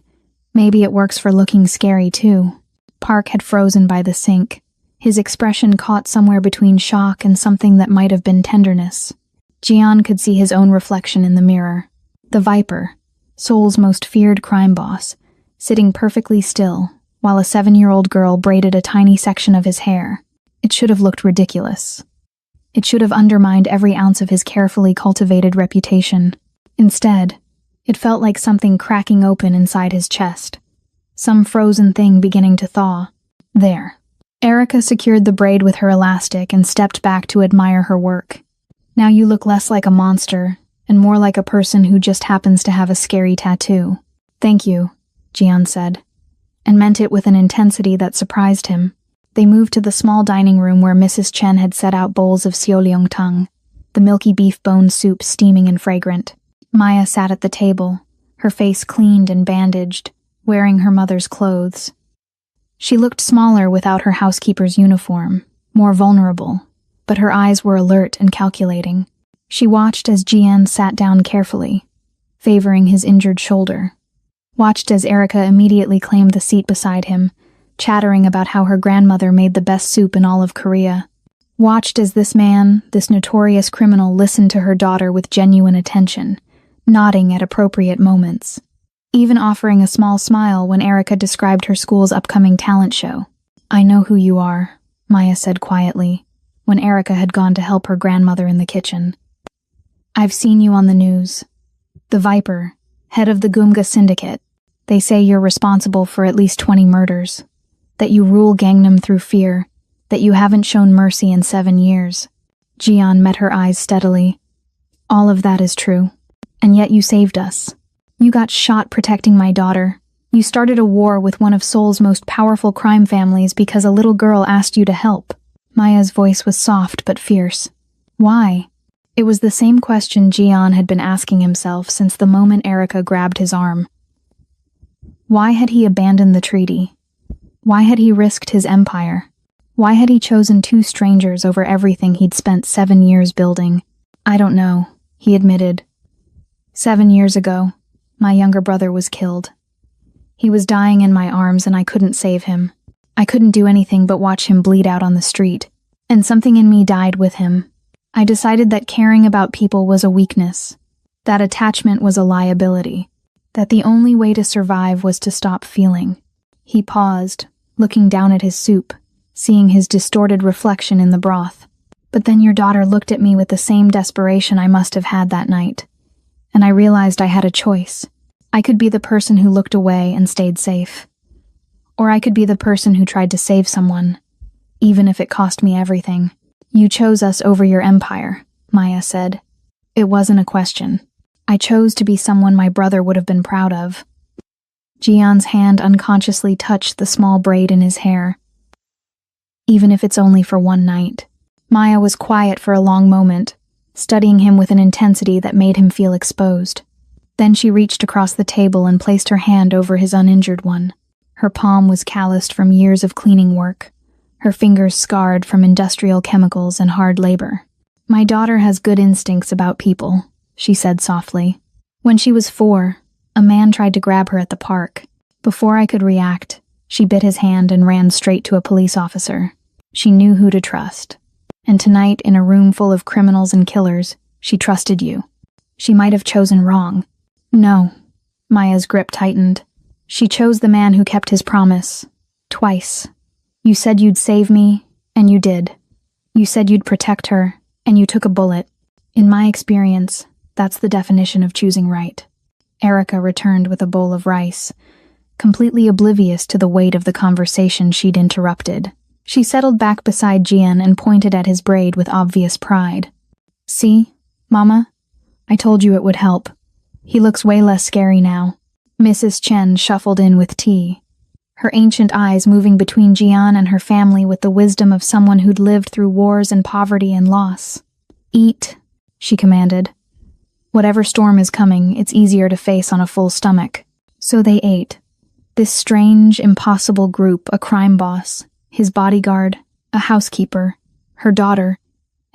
maybe it works for looking scary too. Park had frozen by the sink, his expression caught somewhere between shock and something that might have been tenderness. Jian could see his own reflection in the mirror. The Viper, Seoul's most feared crime boss, sitting perfectly still, while a 7-year-old girl braided a tiny section of his hair. It should have looked ridiculous. It should have undermined every ounce of his carefully cultivated reputation. Instead, it felt like something cracking open inside his chest. Some frozen thing beginning to thaw. There. Erica secured the braid with her elastic and stepped back to admire her work. Now you look less like a monster, and more like a person who just happens to have a scary tattoo. Thank you, Jian said, and meant it with an intensity that surprised him. They moved to the small dining room where Mrs. Chen had set out bowls of xiaoliongtang, the milky beef bone soup steaming and fragrant. Maya sat at the table, her face cleaned and bandaged, wearing her mother's clothes. She looked smaller without her housekeeper's uniform, more vulnerable, but her eyes were alert and calculating. She watched as Jian sat down carefully, favoring his injured shoulder. Watched as Erica immediately claimed the seat beside him, chattering about how her grandmother made the best soup in all of Korea. Watched as this man, this notorious criminal, listened to her daughter with genuine attention, nodding at appropriate moments, even offering a small smile when Erica described her school's upcoming talent show. I know who you are, Maya said quietly, when Erica had gone to help her grandmother in the kitchen. I've seen you on the news. The Viper, head of the Gumga syndicate. They say you're responsible for at least 20 murders, that you rule Gangnam through fear, that you haven't shown mercy in 7 years. Jian met her eyes steadily. All of that is true, and yet you saved us. You got shot protecting my daughter. You started a war with one of Seoul's most powerful crime families because a little girl asked you to help. Maya's voice was soft but fierce. Why? It was the same question Gian had been asking himself since the moment Erica grabbed his arm. Why had he abandoned the treaty? Why had he risked his empire? Why had he chosen two strangers over everything he'd spent 7 years building? I don't know, he admitted. 7 years ago, my younger brother was killed. He was dying in my arms and I couldn't save him. I couldn't do anything but watch him bleed out on the street. And something in me died with him. I decided that caring about people was a weakness, that attachment was a liability, that the only way to survive was to stop feeling. He paused, looking down at his soup, seeing his distorted reflection in the broth. But then your daughter looked at me with the same desperation I must have had that night, and I realized I had a choice. I could be the person who looked away and stayed safe, or I could be the person who tried to save someone, even if it cost me everything. You chose us over your empire, Maya said. It wasn't a question. I chose to be someone my brother would have been proud of. Jian's hand unconsciously touched the small braid in his hair. Even if it's only for one night. Maya was quiet for a long moment, studying him with an intensity that made him feel exposed. Then she reached across the table and placed her hand over his uninjured one. Her palm was calloused from years of cleaning work, her fingers scarred from industrial chemicals and hard labor. My daughter has good instincts about people, she said softly. When she was 4, a man tried to grab her at the park. Before I could react, she bit his hand and ran straight to a police officer. She knew who to trust. And tonight, in a room full of criminals and killers, she trusted you. She might have chosen wrong. No. Maya's grip tightened. She chose the man who kept his promise. Twice. You said you'd save me, and you did. You said you'd protect her, and you took a bullet. In my experience, that's the definition of choosing right. Erica returned with a bowl of rice, completely oblivious to the weight of the conversation she'd interrupted. She settled back beside Jian and pointed at his braid with obvious pride. See, Mama? I told you it would help. He looks way less scary now. Mrs. Chen shuffled in with tea, her ancient eyes moving between Jian and her family with the wisdom of someone who'd lived through wars and poverty and loss. Eat, she commanded. Whatever storm is coming, it's easier to face on a full stomach. So they ate. This strange, impossible group, a crime boss, his bodyguard, a housekeeper, her daughter,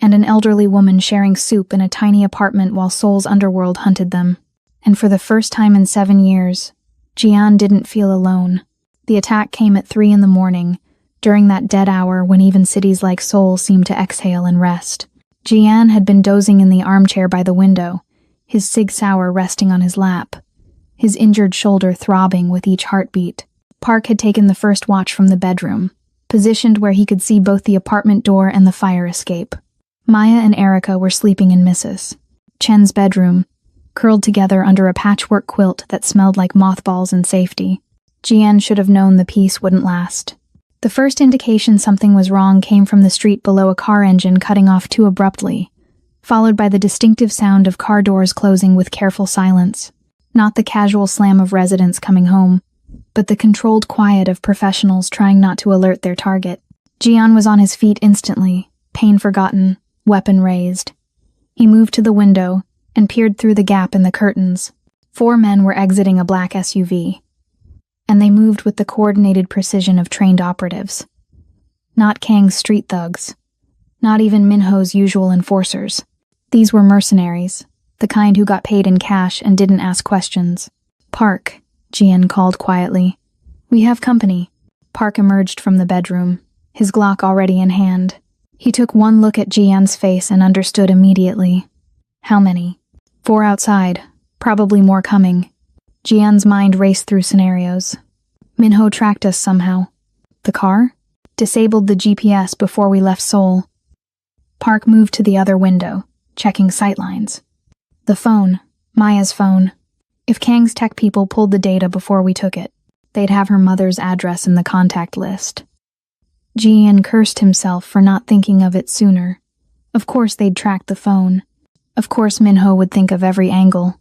and an elderly woman sharing soup in a tiny apartment while Seoul's underworld hunted them. And for the first time in 7 years, Jian didn't feel alone. The attack came at 3 a.m, during that dead hour when even cities like Seoul seemed to exhale and rest. Jian had been dozing in the armchair by the window, his Sig Sauer resting on his lap, his injured shoulder throbbing with each heartbeat. Park had taken the first watch from the bedroom, positioned where he could see both the apartment door and the fire escape. Maya and Erica were sleeping in Mrs. Chen's bedroom, curled together under a patchwork quilt that smelled like mothballs and safety. Jian should have known the peace wouldn't last. The first indication something was wrong came from the street below a car engine cutting off too abruptly, followed by the distinctive sound of car doors closing with careful silence. Not the casual slam of residents coming home, but the controlled quiet of professionals trying not to alert their target. Jian was on his feet instantly, pain forgotten, weapon raised. He moved to the window and peered through the gap in the curtains. 4 men were exiting a black SUV, and they moved with the coordinated precision of trained operatives. Not Kang's street thugs, not even Minho's usual enforcers. These were mercenaries, the kind who got paid in cash and didn't ask questions. Park, Jian called quietly. We have company. Park emerged from the bedroom, his Glock already in hand. He took one look at Jian's face and understood immediately. How many? 4 outside, probably more coming. Jian's mind raced through scenarios. Minho tracked us somehow. The car? Disabled the GPS before we left Seoul. Park moved to the other window, checking sightlines. The phone, Maya's phone. If Kang's tech people pulled the data before we took it, they'd have her mother's address in the contact list. Jian cursed himself for not thinking of it sooner. Of course they'd tracked the phone. Of course Minho would think of every angle.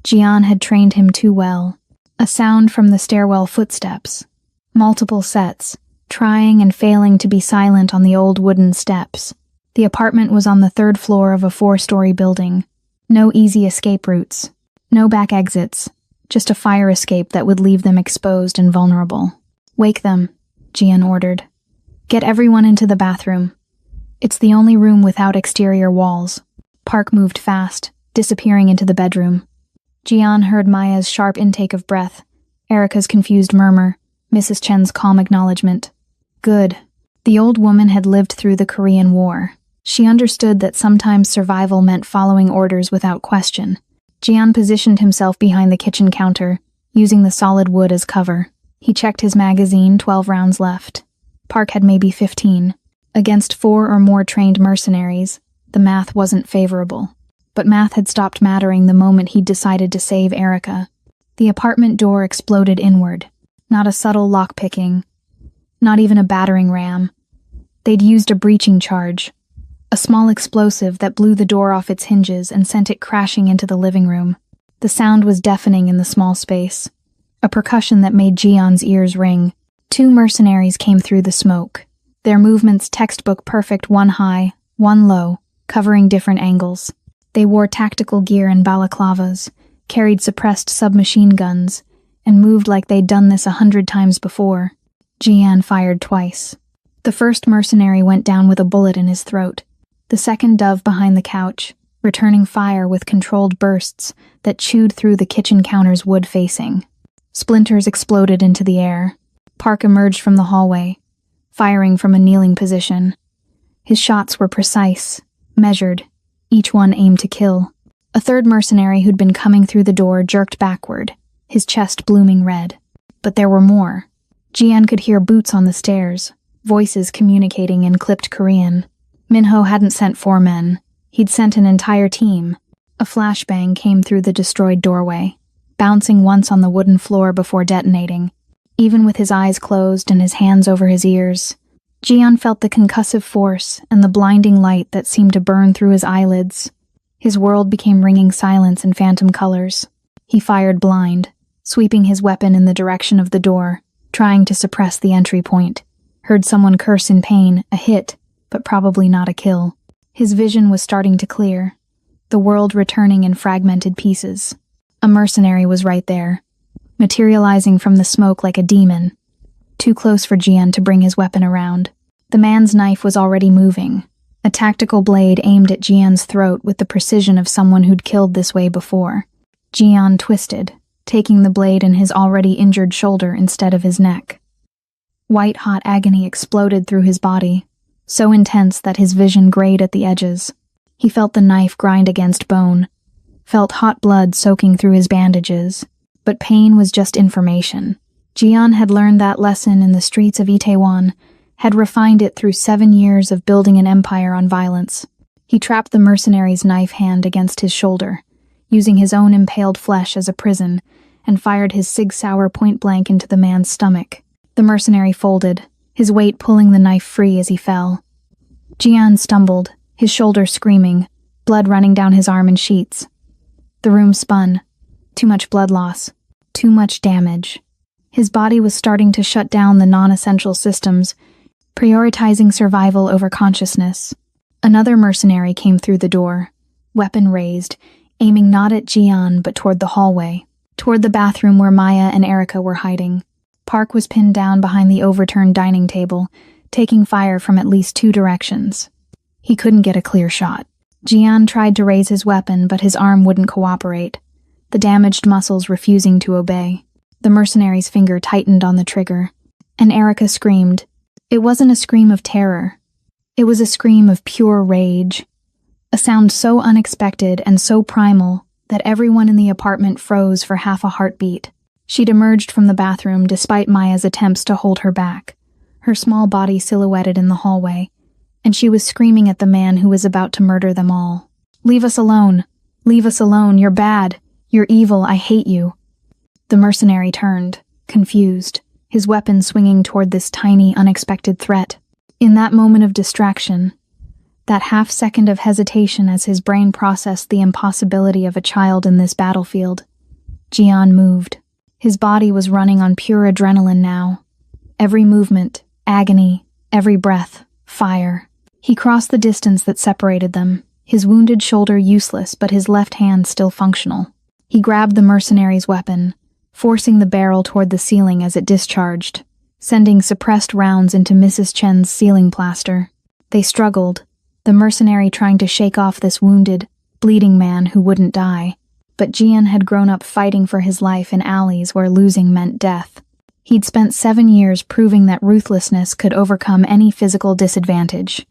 Jian had trained him too well. A sound from the stairwell footsteps. Multiple sets, trying and failing to be silent on the old wooden steps. The apartment was on the third floor of a 4-story building. No easy escape routes. No back exits. Just a fire escape that would leave them exposed and vulnerable. "Wake them," Jian ordered. "Get everyone into the bathroom. It's the only room without exterior walls." Park moved fast, disappearing into the bedroom. Jian heard Maya's sharp intake of breath, Erica's confused murmur, Mrs. Chen's calm acknowledgement. Good. The old woman had lived through the Korean War. She understood that sometimes survival meant following orders without question. Jian positioned himself behind the kitchen counter, using the solid wood as cover. He checked his magazine, 12 rounds left. Park had maybe 15. Against 4 or more trained mercenaries, the math wasn't favorable. But math had stopped mattering the moment he'd decided to save Erica. The apartment door exploded inward. Not a subtle lockpicking. Not even a battering ram. They'd used a breaching charge. A small explosive that blew the door off its hinges and sent it crashing into the living room. The sound was deafening in the small space. A percussion that made Jian's ears ring. 2 mercenaries came through the smoke. Their movements textbook perfect, one high, one low, covering different angles. They wore tactical gear and balaclavas, carried suppressed submachine guns, and moved like they'd done this 100 times before. Jian fired twice. The first mercenary went down with a bullet in his throat. The second dove behind the couch, returning fire with controlled bursts that chewed through the kitchen counter's wood facing. Splinters exploded into the air. Park emerged from the hallway, firing from a kneeling position. His shots were precise, measured, each one aimed to kill. A third mercenary who'd been coming through the door jerked backward, his chest blooming red. But there were more. Jian could hear boots on the stairs, voices communicating in clipped Korean. Minho hadn't sent 4 men. He'd sent an entire team. A flashbang came through the destroyed doorway, bouncing once on the wooden floor before detonating. Even with his eyes closed and his hands over his ears, Jian felt the concussive force and the blinding light that seemed to burn through his eyelids. His world became ringing silence and phantom colors. He fired blind, sweeping his weapon in the direction of the door, trying to suppress the entry point. Heard someone curse in pain, a hit, but probably not a kill. His vision was starting to clear, the world returning in fragmented pieces. A mercenary was right there, materializing from the smoke like a demon. Too close for Jian to bring his weapon around. The man's knife was already moving, a tactical blade aimed at Jian's throat with the precision of someone who'd killed this way before. Jian twisted, taking the blade in his already injured shoulder instead of his neck. White-hot agony exploded through his body, so intense that his vision grayed at the edges. He felt the knife grind against bone, felt hot blood soaking through his bandages. But pain was just information. Jian had learned that lesson in the streets of Itaewon, had refined it through 7 years of building an empire on violence. He trapped the mercenary's knife hand against his shoulder, using his own impaled flesh as a prison, and fired his Sig Sauer point-blank into the man's stomach. The mercenary folded, his weight pulling the knife free as he fell. Jian stumbled, his shoulder screaming, blood running down his arm in sheets. The room spun. Too much blood loss. Too much damage. His body was starting to shut down the non-essential systems, prioritizing survival over consciousness. Another mercenary came through the door, weapon raised, aiming not at Jian but toward the hallway, toward the bathroom where Maya and Erica were hiding. Park was pinned down behind the overturned dining table, taking fire from at least 2 directions. He couldn't get a clear shot. Jian tried to raise his weapon, but his arm wouldn't cooperate, the damaged muscles refusing to obey. The mercenary's finger tightened on the trigger, and Erica screamed. It wasn't a scream of terror. It was a scream of pure rage. A sound so unexpected and so primal that everyone in the apartment froze for half a heartbeat. She'd emerged from the bathroom despite Maya's attempts to hold her back, her small body silhouetted in the hallway, and she was screaming at the man who was about to murder them all. "Leave us alone! Leave us alone! You're bad! You're evil! I hate you!" The mercenary turned, confused, his weapon swinging toward this tiny, unexpected threat. In that moment of distraction, that half-second of hesitation as his brain processed the impossibility of a child in this battlefield, Jian moved. His body was running on pure adrenaline now. Every movement, agony, every breath, fire. He crossed the distance that separated them, his wounded shoulder useless but his left hand still functional. He grabbed the mercenary's weapon, forcing the barrel toward the ceiling as it discharged, sending suppressed rounds into Mrs. Chen's ceiling plaster. They struggled, the mercenary trying to shake off this wounded, bleeding man who wouldn't die. But Jian had grown up fighting for his life in alleys where losing meant death. He'd spent 7 years proving that ruthlessness could overcome any physical disadvantage,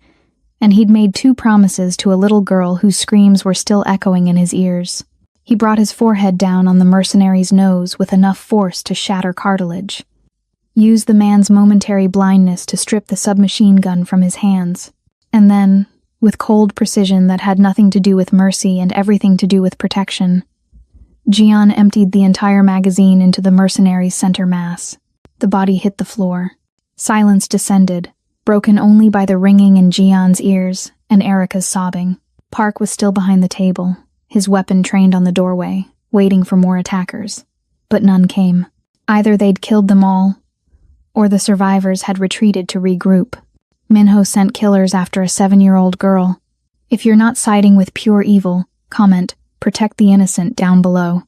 and he'd made 2 promises to a little girl whose screams were still echoing in his ears. He brought his forehead down on the mercenary's nose with enough force to shatter cartilage. Used the man's momentary blindness to strip the submachine gun from his hands. And then, with cold precision that had nothing to do with mercy and everything to do with protection, Jian emptied the entire magazine into the mercenary's center mass. The body hit the floor. Silence descended, broken only by the ringing in Jian's ears and Erica's sobbing. Park was still behind the table, his weapon trained on the doorway, waiting for more attackers. But none came. Either they'd killed them all, or the survivors had retreated to regroup. Minho sent killers after a 7-year-old girl. If you're not siding with pure evil, comment, protect the innocent down below.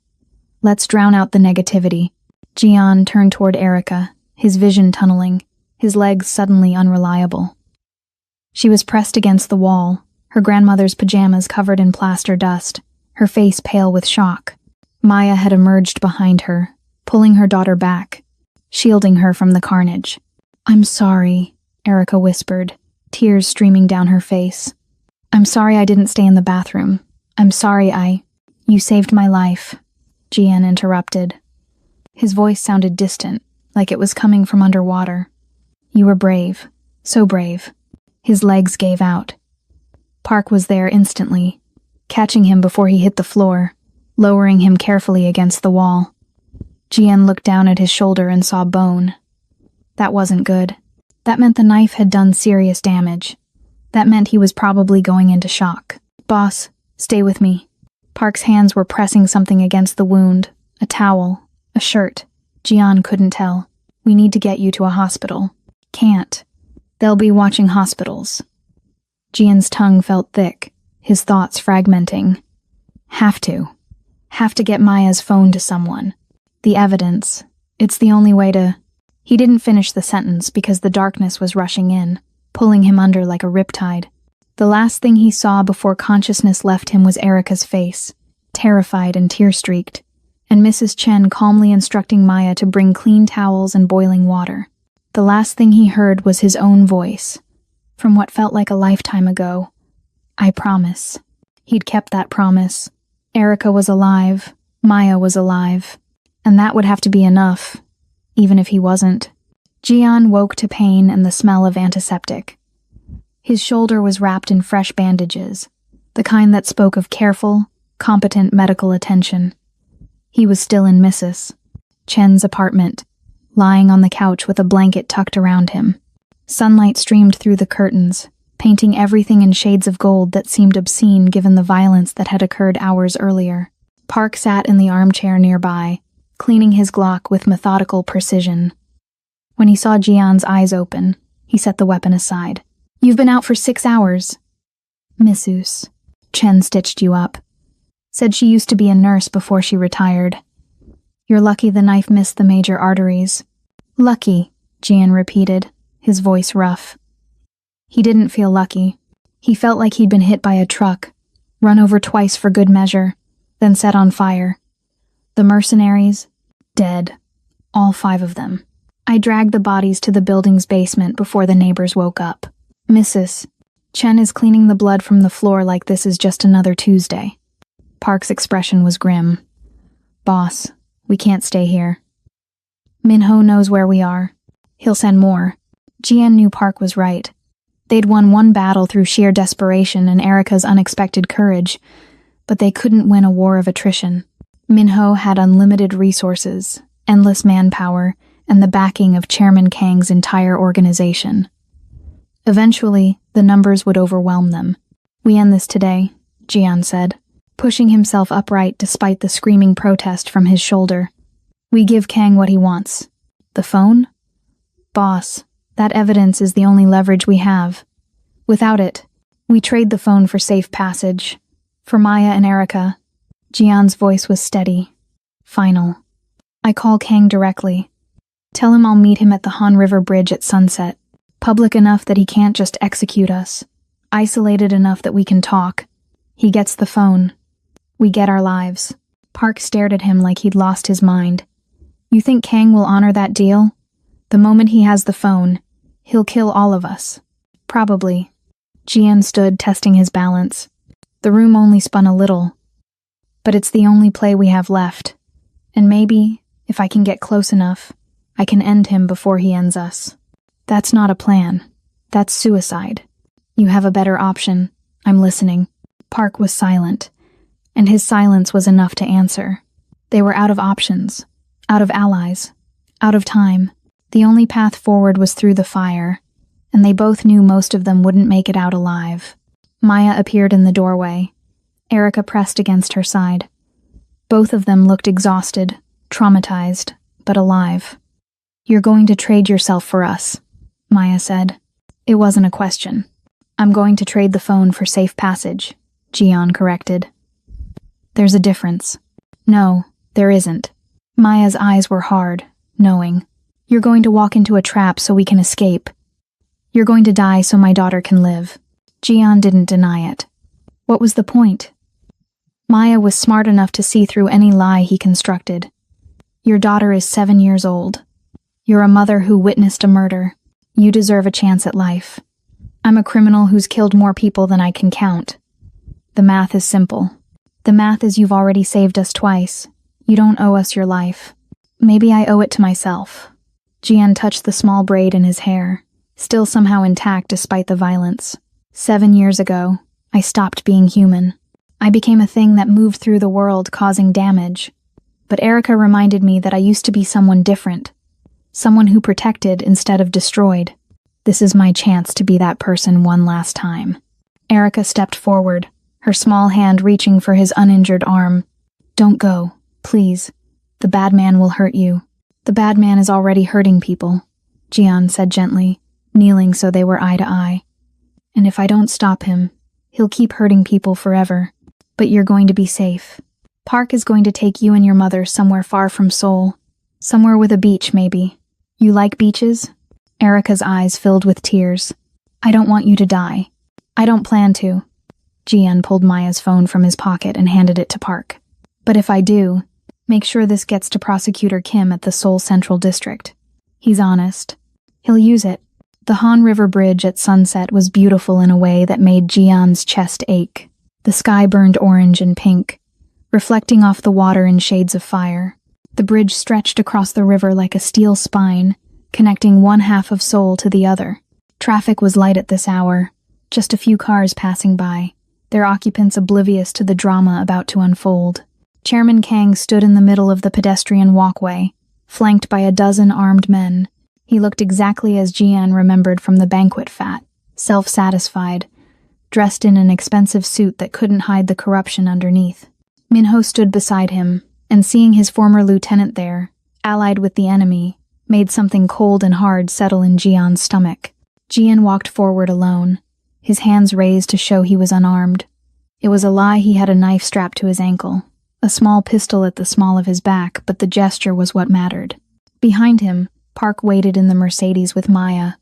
Let's drown out the negativity. Jian turned toward Erica, his vision tunneling, his legs suddenly unreliable. She was pressed against the wall, her grandmother's pajamas covered in plaster dust, her face pale with shock. Maya had emerged behind her, pulling her daughter back, shielding her from the carnage. "I'm sorry," Erica whispered, tears streaming down her face. "I'm sorry I didn't stay in the bathroom. I'm sorry You saved my life," Jian interrupted. His voice sounded distant, like it was coming from underwater. "You were brave, so brave." His legs gave out. Park was there instantly, catching him before he hit the floor, lowering him carefully against the wall. Jian looked down at his shoulder and saw bone. That wasn't good. That meant the knife had done serious damage. That meant he was probably going into shock. "Boss, stay with me." Park's hands were pressing something against the wound, a towel, a shirt. Jian couldn't tell. "We need to get you to a hospital." "Can't. They'll be watching hospitals." Jian's tongue felt thick, his thoughts fragmenting. Have to get Maya's phone to someone. The evidence. It's the only way to... He didn't finish the sentence because the darkness was rushing in, pulling him under like a riptide. The last thing he saw before consciousness left him was Erica's face, terrified and tear-streaked, and Mrs. Chen calmly instructing Maya to bring clean towels and boiling water. The last thing he heard was his own voice, from what felt like a lifetime ago. "I promise." He'd kept that promise. Erica was alive, Maya was alive, and that would have to be enough, even if he wasn't. Jian woke to pain and the smell of antiseptic. His shoulder was wrapped in fresh bandages, the kind that spoke of careful, competent medical attention. He was still in Mrs. Chen's apartment, lying on the couch with a blanket tucked around him. Sunlight streamed through the curtains, painting everything in shades of gold that seemed obscene given the violence that had occurred hours earlier. Park sat in the armchair nearby, cleaning his Glock with methodical precision. When he saw Jian's eyes open, he set the weapon aside. "You've been out for 6 hours. Mrs. Chen stitched you up. Said she used to be a nurse before she retired. You're lucky the knife missed the major arteries." "Lucky," Jian repeated, his voice rough. He didn't feel lucky. He felt like he'd been hit by a truck, run over twice for good measure, then set on fire. The mercenaries, dead. All 5 of them. I dragged the bodies to the building's basement before the neighbors woke up. "Mrs. Chen is cleaning the blood from the floor like this is just another Tuesday." Park's expression was grim. "Boss, we can't stay here. Minho knows where we are. He'll send more." Jian knew Park was right. They'd won one battle through sheer desperation and Erica's unexpected courage, but they couldn't win a war of attrition. Minho had unlimited resources, endless manpower, and the backing of Chairman Kang's entire organization. Eventually, the numbers would overwhelm them. "We end this today," Jian said, pushing himself upright despite the screaming protest from his shoulder. "We give Kang what he wants. The phone? Boss, that evidence is the only leverage we have. Without it, we trade the phone for safe passage. For Maya and Erica. Jian's voice was steady. Final. I call Kang directly. Tell him I'll meet him at the Han River Bridge at sunset. Public enough that he can't just execute us. Isolated enough that we can talk. He gets the phone. We get our lives. Park stared at him like he'd lost his mind. You think Kang will honor that deal? The moment he has the phone, he'll kill all of us. Probably. Jian stood, testing his balance. The room only spun a little. But it's the only play we have left. And maybe, if I can get close enough, I can end him before he ends us. That's not a plan. That's suicide. You have a better option. I'm listening. Park was silent, and his silence was enough to answer. They were out of options, out of allies, out of time. The only path forward was through the fire, and they both knew most of them wouldn't make it out alive. Maya appeared in the doorway. Erica pressed against her side. Both of them looked exhausted, traumatized, but alive. You're going to trade yourself for us, Maya said. It wasn't a question. I'm going to trade the phone for safe passage, Jian corrected. There's a difference. No, there isn't. Maya's eyes were hard, knowing. You're going to walk into a trap so we can escape. You're going to die so my daughter can live. Jian didn't deny it. What was the point? Maya was smart enough to see through any lie he constructed. Your daughter is 7 years old. You're a mother who witnessed a murder. You deserve a chance at life. I'm a criminal who's killed more people than I can count. The math is simple. The math is you've already saved us twice. You don't owe us your life. Maybe I owe it to myself. Jian touched the small braid in his hair, still somehow intact despite the violence. 7 years ago, I stopped being human. I became a thing that moved through the world causing damage. But Erica reminded me that I used to be someone different. Someone who protected instead of destroyed. This is my chance to be that person one last time. Erica stepped forward, her small hand reaching for his uninjured arm. Don't go, please. The bad man will hurt you. The bad man is already hurting people, Jian said gently, kneeling so they were eye to eye. And if I don't stop him, he'll keep hurting people forever. But you're going to be safe. Park is going to take you and your mother somewhere far from Seoul. Somewhere with a beach, maybe. You like beaches? Erica's eyes filled with tears. I don't want you to die. I don't plan to. Jian pulled Maya's phone from his pocket and handed it to Park. But if I do, make sure this gets to Prosecutor Kim at the Seoul Central District. He's honest. He'll use it. The Han River Bridge at sunset was beautiful in a way that made Jian's chest ache. The sky burned orange and pink, reflecting off the water in shades of fire. The bridge stretched across the river like a steel spine, connecting one half of Seoul to the other. Traffic was light at this hour, just a few cars passing by, their occupants oblivious to the drama about to unfold. Chairman Kang stood in the middle of the pedestrian walkway, flanked by a dozen armed men. He looked exactly as Jian remembered from the banquet fat, self-satisfied, dressed in an expensive suit that couldn't hide the corruption underneath. Minho stood beside him, and seeing his former lieutenant there, allied with the enemy, made something cold and hard settle in Jian's stomach. Jian walked forward alone, his hands raised to show he was unarmed. It was a lie he had a knife strapped to his ankle, a small pistol at the small of his back, but the gesture was what mattered. Behind him, Park waited in the Mercedes with Maya,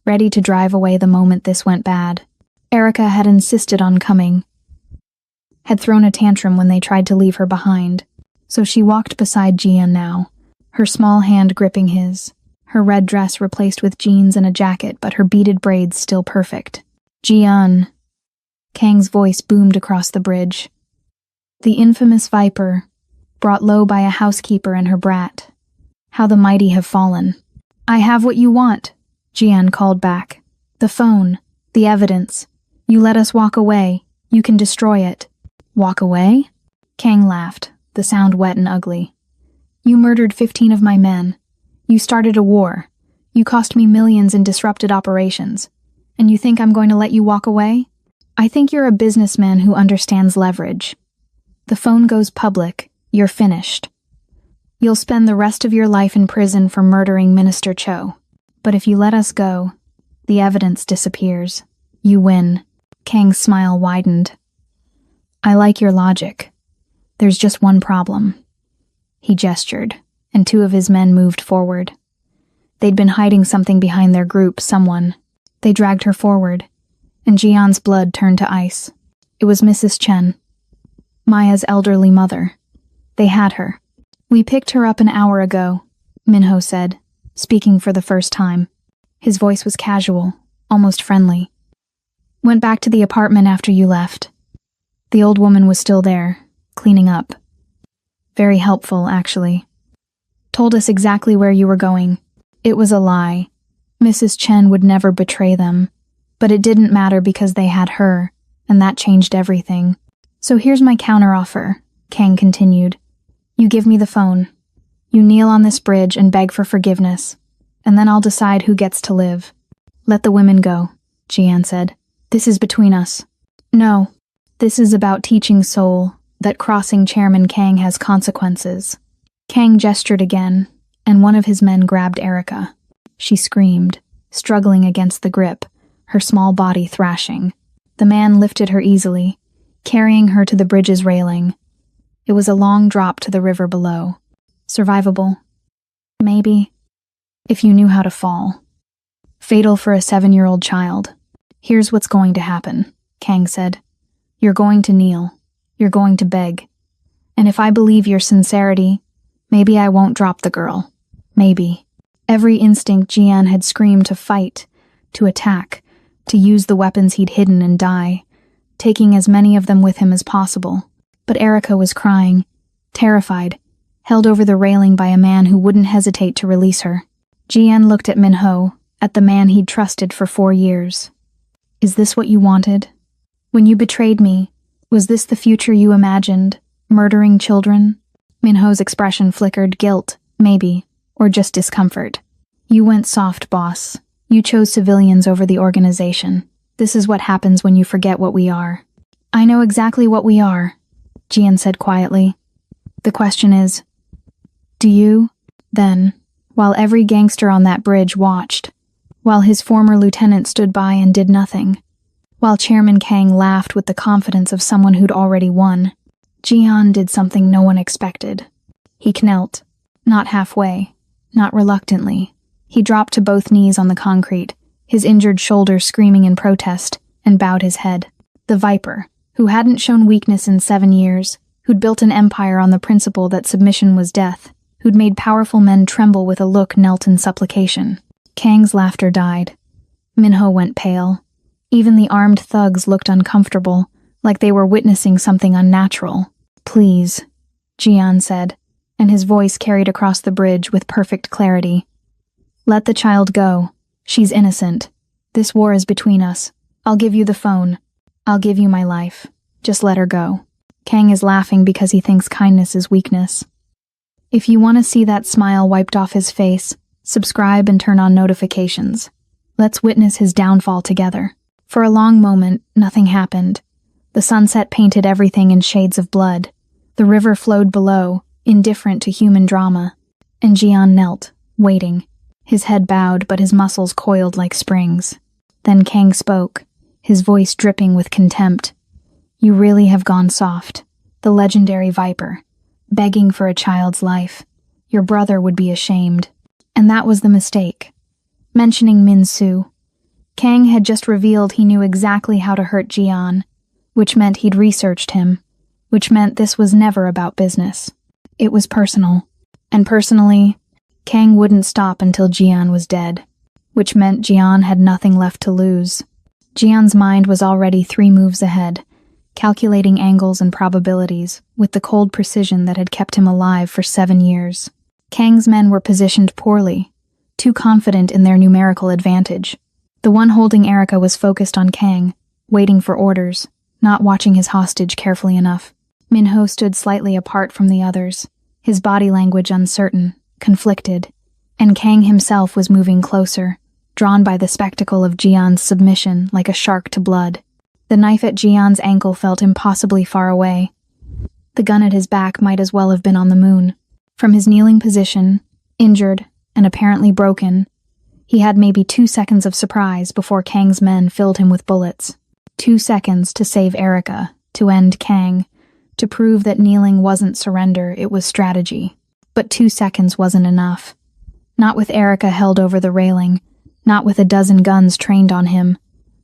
ready to drive away the moment this went bad. Erica had insisted on coming, had thrown a tantrum when they tried to leave her behind, so she walked beside Jian now, her small hand gripping his, her red dress replaced with jeans and a jacket, but her beaded braids still perfect. Jian. Kang's voice boomed across the bridge. The infamous Viper, brought low by a housekeeper and her brat. How the mighty have fallen. I have what you want, Jian called back. The phone, the evidence. You let us walk away. You can destroy it. Walk away? Kang laughed, the sound wet and ugly. You murdered 15 of my men. You started a war. You cost me millions in disrupted operations. And you think I'm going to let you walk away? I think you're a businessman who understands leverage. The phone goes public. You're finished. You'll spend the rest of your life in prison for murdering Minister Cho. But if you let us go, the evidence disappears. You win. Kang's smile widened. I like your logic. There's just one problem. He gestured, and two of his men moved forward. They'd been hiding something behind their group, someone. They dragged her forward, and Jian's blood turned to ice. It was Mrs. Chen, Maya's elderly mother. They had her. We picked her up an hour ago, Minho said, speaking for the first time. His voice was casual, almost friendly. Went back to the apartment after you left. The old woman was still there, cleaning up. Very helpful, actually. Told us exactly where you were going. It was a lie. Mrs. Chen would never betray them. But it didn't matter because they had her, and that changed everything. So here's my counteroffer, Kang continued. You give me the phone. You kneel on this bridge and beg for forgiveness, and then I'll decide who gets to live. Let the women go, Jian said. This is between us. No, this is about teaching Seoul that crossing Chairman Kang has consequences. Kang gestured again, and one of his men grabbed Erica. She screamed, struggling against the grip, her small body thrashing. The man lifted her easily, carrying her to the bridge's railing. It was a long drop to the river below. Survivable. Maybe. If you knew how to fall. Fatal for a 7-year-old child. Here's what's going to happen, Kang said. You're going to kneel. You're going to beg. And if I believe your sincerity, maybe I won't drop the girl. Maybe. Every instinct Jian had screamed to fight, to attack, to use the weapons he'd hidden and die, taking as many of them with him as possible. But Erica was crying, terrified, held over the railing by a man who wouldn't hesitate to release her. Jian looked at Minho, at the man he'd trusted for 4 years. Is this what you wanted? When you betrayed me, was this the future you imagined, murdering children? Minho's expression flickered guilt, maybe, or just discomfort. You went soft, boss. You chose civilians over the organization. This is what happens when you forget what we are. I know exactly what we are, Jian said quietly. The question is, do you? Then, while every gangster on that bridge watched, while his former lieutenant stood by and did nothing, while Chairman Kang laughed with the confidence of someone who'd already won, Jian did something no one expected. He knelt, not halfway, not reluctantly. He dropped to both knees on the concrete, his injured shoulder screaming in protest, and bowed his head. The Viper, who hadn't shown weakness in 7 years, who'd built an empire on the principle that submission was death, who'd made powerful men tremble with a look knelt in supplication. Kang's laughter died. Minho went pale. Even the armed thugs looked uncomfortable, like they were witnessing something unnatural. Please, Jian said, and his voice carried across the bridge with perfect clarity. Let the child go. She's innocent. This war is between us. I'll give you the phone. I'll give you my life. Just let her go. Kang is laughing because he thinks kindness is weakness. If you want to see that smile wiped off his face, subscribe and turn on notifications. Let's witness his downfall together. For a long moment, nothing happened. The sunset painted everything in shades of blood. The river flowed below, indifferent to human drama. And Jian knelt, waiting. His head bowed, but his muscles coiled like springs. Then Kang spoke, his voice dripping with contempt. You really have gone soft. The legendary Viper. Begging for a child's life. Your brother would be ashamed. And that was the mistake. Mentioning Min Su. Kang had just revealed he knew exactly how to hurt Jian, which meant he'd researched him, which meant this was never about business. It was personal. And personally, Kang wouldn't stop until Jian was dead, which meant Jian had nothing left to lose. Jian's mind was already 3 moves ahead, calculating angles and probabilities with the cold precision that had kept him alive for 7 years. Kang's men were positioned poorly, too confident in their numerical advantage. The one holding Erica was focused on Kang, waiting for orders, not watching his hostage carefully enough. Minho stood slightly apart from the others, his body language uncertain, conflicted, and Kang himself was moving closer, drawn by the spectacle of Jian's submission like a shark to blood. The knife at Jian's ankle felt impossibly far away. The gun at his back might as well have been on the moon. From his kneeling position, injured and apparently broken, He had maybe 2 seconds of surprise before Kang's men filled him with bullets. 2 seconds to save Erica, to end Kang, to prove that kneeling wasn't surrender, it was strategy. But 2 seconds wasn't enough. Not with Erica held over the railing, not with a dozen guns trained on him,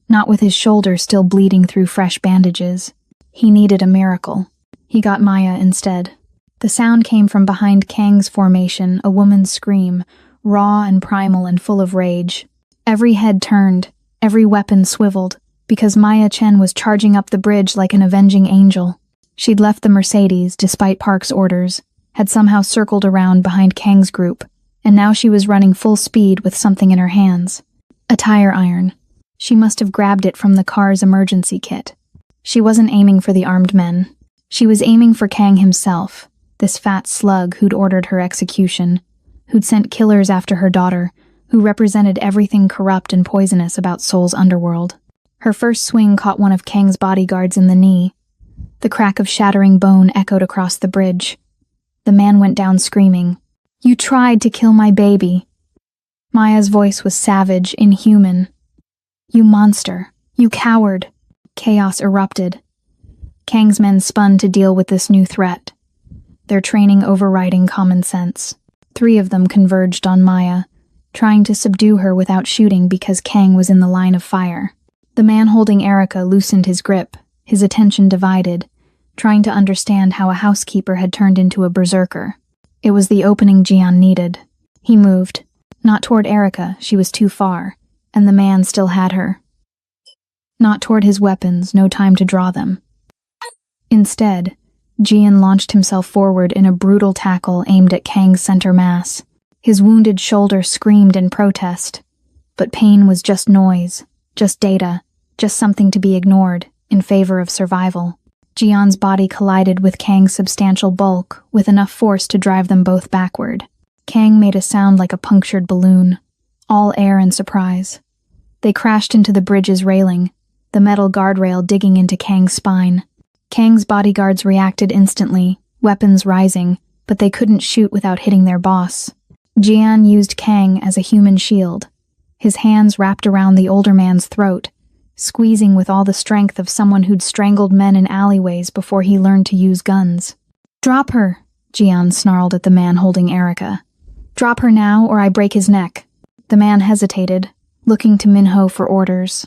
not with his shoulder still bleeding through fresh bandages. He needed a miracle. He got Maya instead. The sound came from behind Kang's formation, a woman's scream, raw and primal and full of rage. Every head turned, every weapon swiveled, because Maya Chen was charging up the bridge like an avenging angel. She'd left the Mercedes, despite Park's orders, had somehow circled around behind Kang's group, and now she was running full speed with something in her hands. A tire iron. She must have grabbed it from the car's emergency kit. She wasn't aiming for the armed men. She was aiming for Kang himself, this fat slug who'd ordered her execution, who'd sent killers after her daughter, who represented everything corrupt and poisonous about Seoul's underworld. Her first swing caught one of Kang's bodyguards in the knee. The crack of shattering bone echoed across the bridge. The man went down screaming, "You tried to kill my baby." Maya's voice was savage, inhuman. "You monster. You coward." Chaos erupted. Kang's men spun to deal with this new threat, their training overriding common sense. 3 of them converged on Maya, trying to subdue her without shooting because Kang was in the line of fire. The man holding Erica loosened his grip, his attention divided, trying to understand how a housekeeper had turned into a berserker. It was the opening Jian needed. He moved. Not toward Erica, she was too far, and the man still had her. Not toward his weapons, no time to draw them. Instead, Jian launched himself forward in a brutal tackle aimed at Kang's center mass. His wounded shoulder screamed in protest. But pain was just noise, just data, just something to be ignored, in favor of survival. Jian's body collided with Kang's substantial bulk, with enough force to drive them both backward. Kang made a sound like a punctured balloon, all air and surprise. They crashed into the bridge's railing, the metal guardrail digging into Kang's spine. Kang's bodyguards reacted instantly, weapons rising, but they couldn't shoot without hitting their boss. Jian used Kang as a human shield, his hands wrapped around the older man's throat, squeezing with all the strength of someone who'd strangled men in alleyways before he learned to use guns. "Drop her," Jian snarled at the man holding Erica. "Drop her now or I break his neck." The man hesitated, looking to Minho for orders.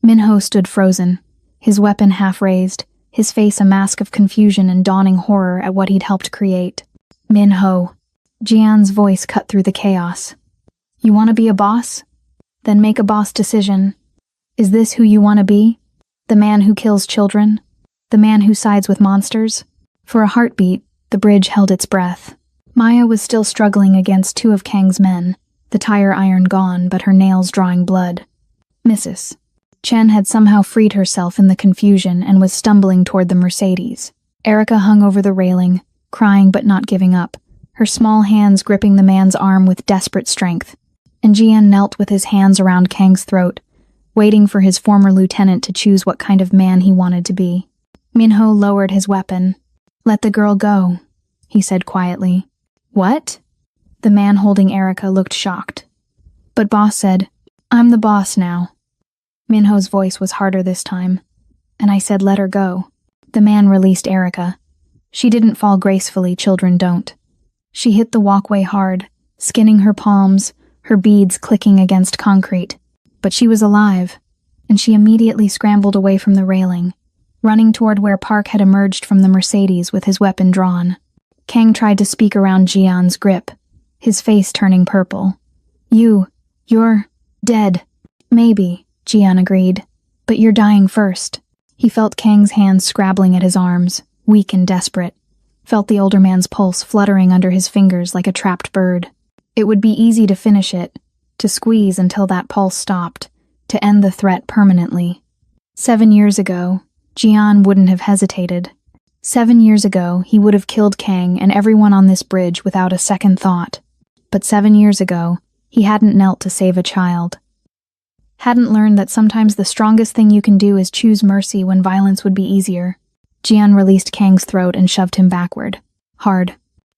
Minho stood frozen, his weapon half raised, his face a mask of confusion and dawning horror at what he'd helped create. "Minho." Jian's voice cut through the chaos. "You want to be a boss? Then make a boss decision. Is this who you want to be? The man who kills children? The man who sides with monsters?" For a heartbeat, the bridge held its breath. Maya was still struggling against 2 of Kang's men, the tire iron gone but her nails drawing blood. Mrs. Chen had somehow freed herself in the confusion and was stumbling toward the Mercedes. Erica hung over the railing, crying but not giving up, her small hands gripping the man's arm with desperate strength. And Jian knelt with his hands around Kang's throat, waiting for his former lieutenant to choose what kind of man he wanted to be. Minho lowered his weapon. "Let the girl go," he said quietly. "What?" The man holding Erica looked shocked. But boss said, "I'm the boss now." Minho's voice was harder this time. "And I said let her go." The man released Erica. She didn't fall gracefully, children don't. She hit the walkway hard, skinning her palms, her beads clicking against concrete. But she was alive, and she immediately scrambled away from the railing, running toward where Park had emerged from the Mercedes with his weapon drawn. Kang tried to speak around Jian's grip, his face turning purple. You're dead." "Maybe," Jian agreed, "but you're dying first." He felt Kang's hands scrabbling at his arms, weak and desperate, felt the older man's pulse fluttering under his fingers like a trapped bird. It would be easy to finish it, to squeeze until that pulse stopped, to end the threat permanently. 7 years ago, Jian wouldn't have hesitated. 7 years ago, he would have killed Kang and everyone on this bridge without a second thought. But 7 years ago, he hadn't knelt to save a child. Hadn't learned that sometimes the strongest thing you can do is choose mercy when violence would be easier. Jian released Kang's throat and shoved him backward. Hard.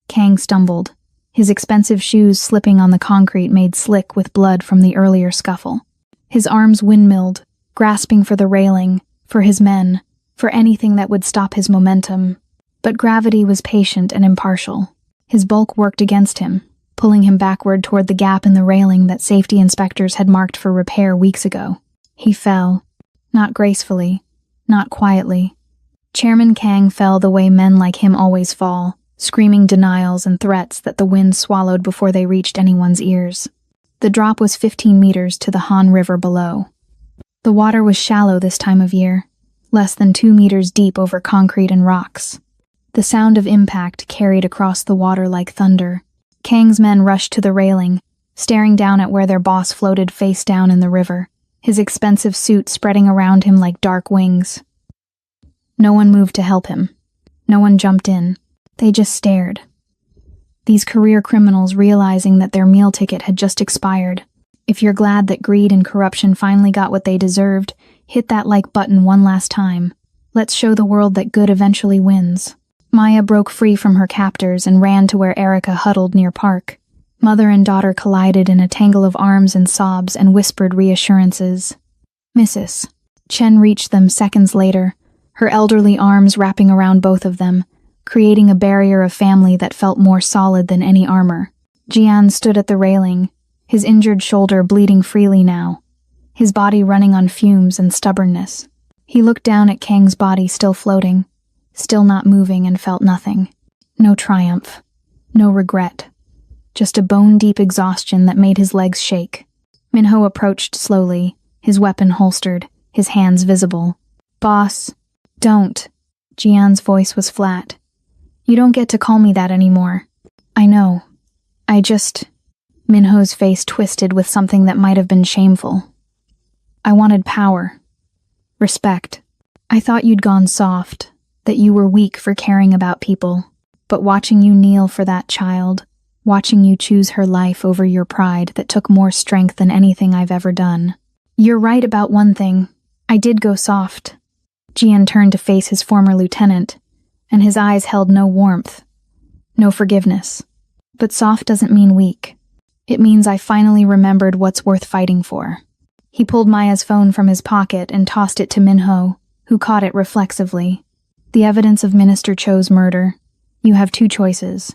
Kang stumbled. his expensive shoes slipping on the concrete made slick with blood from the earlier scuffle. His arms windmilled, grasping for the railing, for his men, for anything that would stop his momentum. But gravity was patient and impartial. His bulk worked against him, pulling him backward toward the gap in the railing that safety inspectors had marked for repair weeks ago. He fell. Not gracefully, not quietly. Chairman Kang fell the way men like him always fall, screaming denials and threats that the wind swallowed before they reached anyone's ears. The drop was 15 meters to the Han River below. The water was shallow this time of year, less than 2 meters deep over concrete and rocks. The sound of impact carried across the water like thunder. Kang's men rushed to the railing, staring down at where their boss floated face down in the river, his expensive suit spreading around him like dark wings. No one moved to help him. No one jumped in. They just stared. These career criminals realizing that their meal ticket had just expired. If you're glad that greed and corruption finally got what they deserved, hit that like button one last time. Let's show the world that good eventually wins. Maya broke free from her captors and ran to where Erica huddled near Park. Mother and daughter collided in a tangle of arms and sobs and whispered reassurances. Mrs. Chen reached them seconds later, her elderly arms wrapping around both of them, creating a barrier of family that felt more solid than any armor. Jian stood at the railing, his injured shoulder bleeding freely now, his body running on fumes and stubbornness. He looked down at Kang's body still floating, still not moving, and felt nothing. No triumph, no regret, just a bone-deep exhaustion that made his legs shake. Minho approached slowly, his weapon holstered, his hands visible. Boss, don't. Jian's voice was flat. You don't get to call me that anymore. I know. Minho's face twisted with something that might have been shameful. I wanted power. Respect. I thought you'd gone soft, that you were weak for caring about people. But watching you kneel for that child, watching you choose her life over your pride that took more strength than anything I've ever done. You're right about one thing. I did go soft. Jian turned to face his former lieutenant, and his eyes held no warmth, no forgiveness. But soft doesn't mean weak. It means I finally remembered what's worth fighting for. He pulled Maya's phone from his pocket and tossed it to Minho, who caught it reflexively. The evidence of Minister Cho's murder. You have two choices.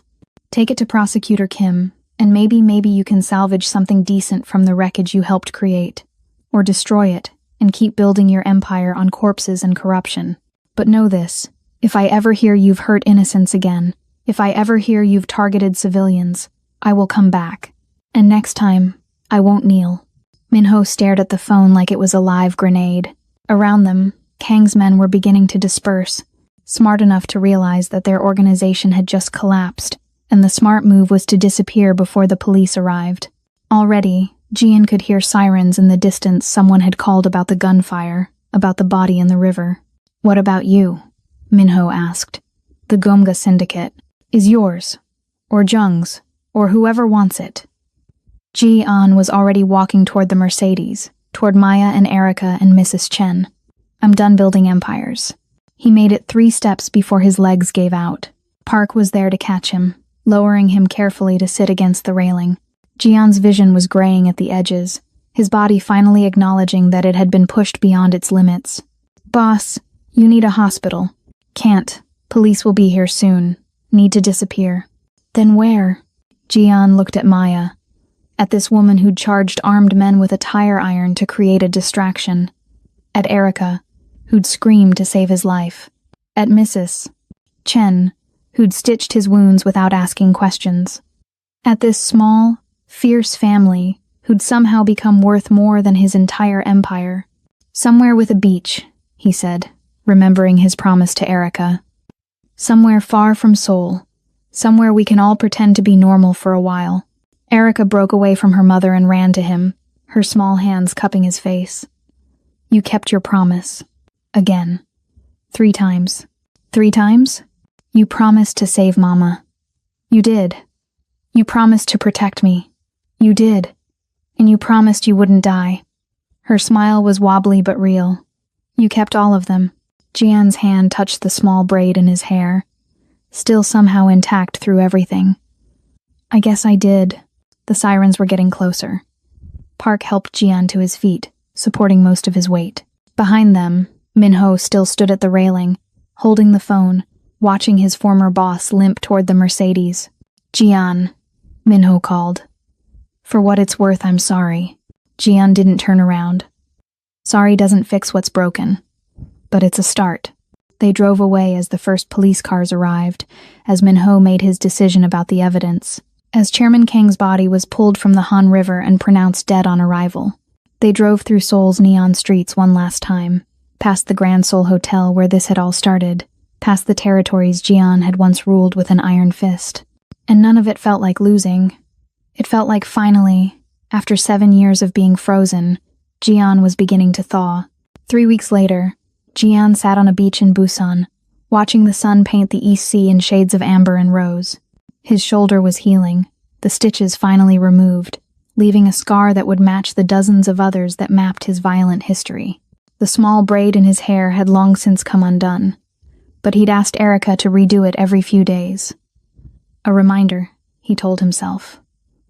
Take it to Prosecutor Kim, and maybe you can salvage something decent from the wreckage you helped create. Or destroy it, and keep building your empire on corpses and corruption. But know this, if I ever hear you've hurt innocents again, if I ever hear you've targeted civilians, I will come back. And next time, I won't kneel. Minho stared at the phone like it was a live grenade. Around them, Kang's men were beginning to disperse, smart enough to realize that their organization had just collapsed, and the smart move was to disappear before the police arrived. Already, Jian could hear sirens in the distance. Someone had called about the gunfire, about the body in the river. What about you? Minho asked. The Gomga Syndicate. Is yours, or Jung's, or whoever wants it. Ji-an was already walking toward the Mercedes, toward Maya and Erica and Mrs. Chen. I'm done building empires. He made it 3 steps before his legs gave out. Park was there to catch him, lowering him carefully to sit against the railing. Jian's vision was graying at the edges, his body finally acknowledging that it had been pushed beyond its limits. Boss, you need a hospital. Can't. Police will be here soon. Need to disappear. Then where? Jian looked at Maya, at this woman who'd charged armed men with a tire iron to create a distraction. At Erica, who'd screamed to save his life. At Mrs. Chen, who'd stitched his wounds without asking questions. At this small, fierce family who'd somehow become worth more than his entire empire. Somewhere with a beach, he said, remembering his promise to Erica. Somewhere far from Seoul. Somewhere we can all pretend to be normal for a while. Erica broke away from her mother and ran to him, her small hands cupping his face. You kept your promise. Again. 3 times. 3 times? You promised to save Mama. You did. You promised to protect me. You did. And you promised you wouldn't die. Her smile was wobbly but real. You kept all of them. Jian's hand touched the small braid in his hair, still somehow intact through everything. I guess I did. The sirens were getting closer. Park helped Jian to his feet, supporting most of his weight. Behind them, Minho still stood at the railing, holding the phone, watching his former boss limp toward the Mercedes. Jian, Minho called. For what it's worth, I'm sorry. Jian didn't turn around. Sorry doesn't fix what's broken. But it's a start. They drove away as the first police cars arrived, as Minho made his decision about the evidence. As Chairman Kang's body was pulled from the Han River and pronounced dead on arrival, they drove through Seoul's neon streets one last time, past the Grand Seoul Hotel where this had all started, past the territories Jian had once ruled with an iron fist. And none of it felt like losing. It felt like finally, after 7 years of being frozen, Jian was beginning to thaw. 3 weeks later, Jian sat on a beach in Busan, watching the sun paint the East Sea in shades of amber and rose. His shoulder was healing, the stitches finally removed, leaving a scar that would match the dozens of others that mapped his violent history. The small braid in his hair had long since come undone, but he'd asked Erica to redo it every few days. A reminder, he told himself,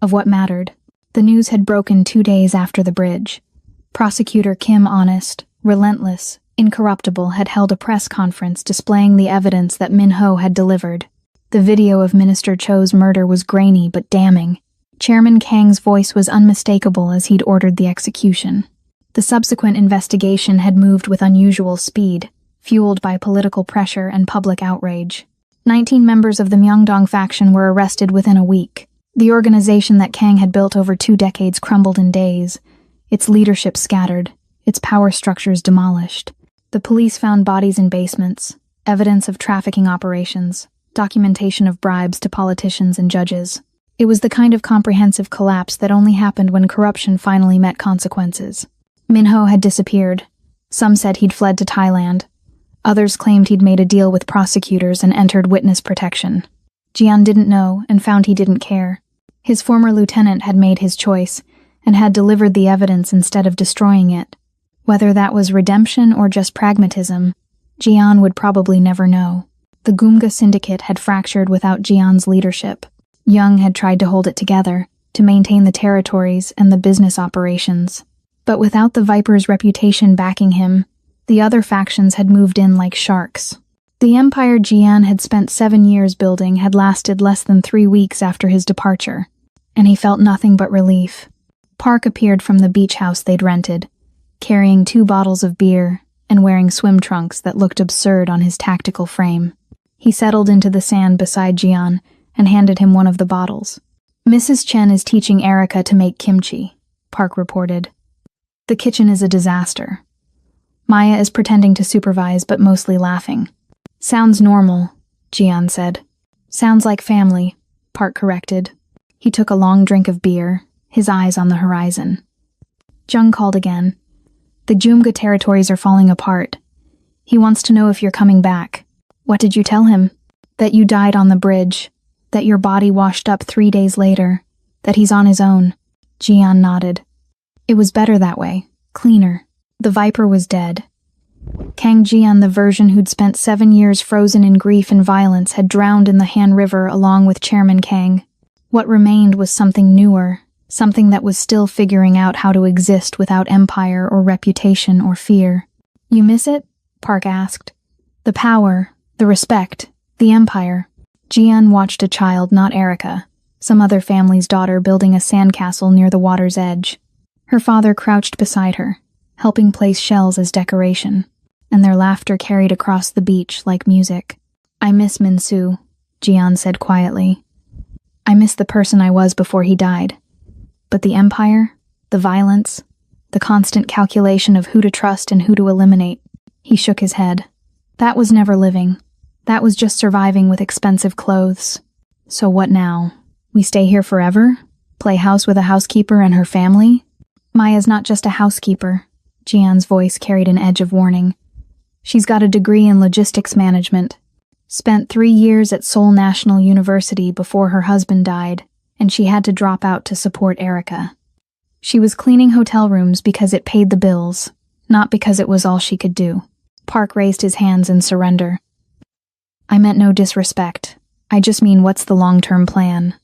of what mattered. The news had broken 2 days after the bridge. Prosecutor Kim Honest, relentless, incorruptible, had held a press conference displaying the evidence that Minho had delivered. The video of Minister Cho's murder was grainy but damning. Chairman Kang's voice was unmistakable as he'd ordered the execution. The subsequent investigation had moved with unusual speed, fueled by political pressure and public outrage. 19 members of the Myeongdong faction were arrested within a week. The organization that Kang had built over 2 decades crumbled in days, its leadership scattered, its power structures demolished. The police found bodies in basements, evidence of trafficking operations, documentation of bribes to politicians and judges. It was the kind of comprehensive collapse that only happened when corruption finally met consequences. Minho had disappeared. Some said he'd fled to Thailand. Others claimed he'd made a deal with prosecutors and entered witness protection. Jian didn't know and found he didn't care. His former lieutenant had made his choice and had delivered the evidence instead of destroying it. Whether that was redemption or just pragmatism, Jian would probably never know. The Gumga syndicate had fractured without Jian's leadership. Young had tried to hold it together, to maintain the territories and the business operations. But without the Viper's reputation backing him, the other factions had moved in like sharks. The empire Jian had spent 7 years building had lasted less than 3 weeks after his departure, and he felt nothing but relief. Park appeared from the beach house they'd rented, carrying 2 bottles of beer and wearing swim trunks that looked absurd on his tactical frame. He settled into the sand beside Jian and handed him one of the bottles. Mrs. Chen is teaching Erica to make kimchi, Park reported. The kitchen is a disaster. Maya is pretending to supervise but mostly laughing. Sounds normal, Jian said. Sounds like family, Park corrected. He took a long drink of beer, his eyes on the horizon. Jung called again. The Jumga territories are falling apart. He wants to know if you're coming back. What did you tell him? That you died on the bridge, that your body washed up 3 days later, that he's on his own. Jian nodded. It was better that way, cleaner. The Viper was dead. Kang Jian, the version who'd spent 7 years frozen in grief and violence, had drowned in the Han River along with Chairman Kang. What remained was something newer, something that was still figuring out how to exist without empire or reputation or fear. You miss it? Park asked. The power, the respect, the empire. Jian watched a child, not Erica, some other family's daughter, building a sandcastle near the water's edge. Her father crouched beside her, helping place shells as decoration, and their laughter carried across the beach like music. I miss Min-soo, Jian said quietly. I miss the person I was before he died. But the empire, the violence, the constant calculation of who to trust and who to eliminate. He shook his head. That was never living. That was just surviving with expensive clothes. So what now? We stay here forever? Play house with a housekeeper and her family? Maya's not just a housekeeper. Jian's voice carried an edge of warning. She's got a degree in logistics management. Spent 3 years at Seoul National University before her husband died, and she had to drop out to support Erica. She was cleaning hotel rooms because it paid the bills, not because it was all she could do. Park raised his hands in surrender. I meant no disrespect. I just mean, what's the long-term plan?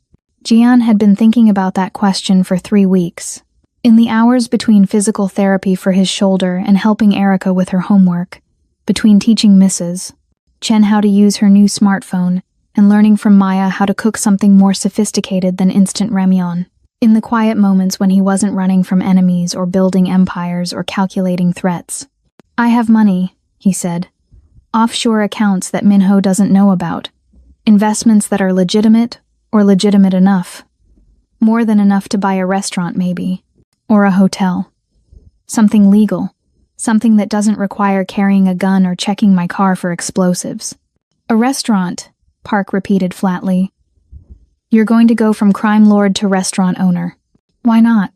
Jian had been thinking about that question for 3 weeks. In the hours between physical therapy for his shoulder and helping Erica with her homework, between teaching Mrs. Chen how to use her new smartphone and learning from Maya how to cook something more sophisticated than instant ramyeon. In the quiet moments when he wasn't running from enemies or building empires or calculating threats. I have money, he said. Offshore accounts that Minho doesn't know about. Investments that are legitimate or legitimate enough. More than enough to buy a restaurant, maybe. Or a hotel. Something legal. Something that doesn't require carrying a gun or checking my car for explosives. A restaurant, Park repeated flatly. You're going to go from crime lord to restaurant owner. Why not?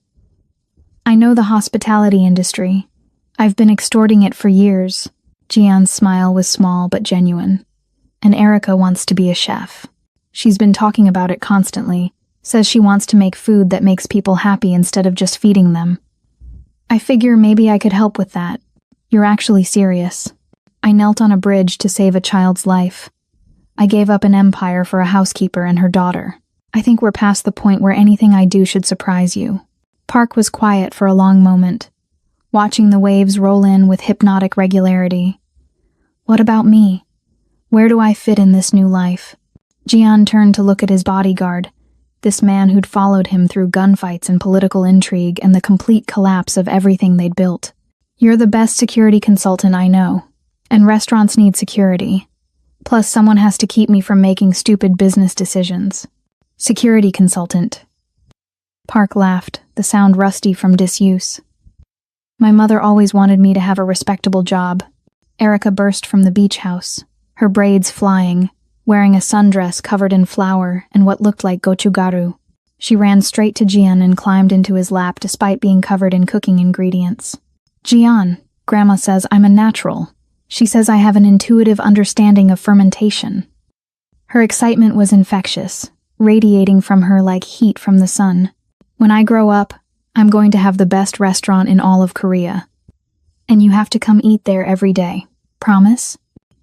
I know the hospitality industry. I've been extorting it for years. Jian's smile was small but genuine. And Erica wants to be a chef. She's been talking about it constantly. Says she wants to make food that makes people happy instead of just feeding them. I figure maybe I could help with that. You're actually serious. I knelt on a bridge to save a child's life. I gave up an empire for a housekeeper and her daughter. I think we're past the point where anything I do should surprise you. Park was quiet for a long moment, watching the waves roll in with hypnotic regularity. What about me? Where do I fit in this new life? Jian turned to look at his bodyguard, this man who'd followed him through gunfights and political intrigue and the complete collapse of everything they'd built. You're the best security consultant I know, and restaurants need security. Plus, someone has to keep me from making stupid business decisions. Security consultant. Park laughed, the sound rusty from disuse. My mother always wanted me to have a respectable job. Erica burst from the beach house, her braids flying, wearing a sundress covered in flour and what looked like gochugaru. She ran straight to Jian and climbed into his lap despite being covered in cooking ingredients. Jian, Grandma says I'm a natural. She says I have an intuitive understanding of fermentation. Her excitement was infectious, radiating from her like heat from the sun. When I grow up, I'm going to have the best restaurant in all of Korea. And you have to come eat there every day. Promise?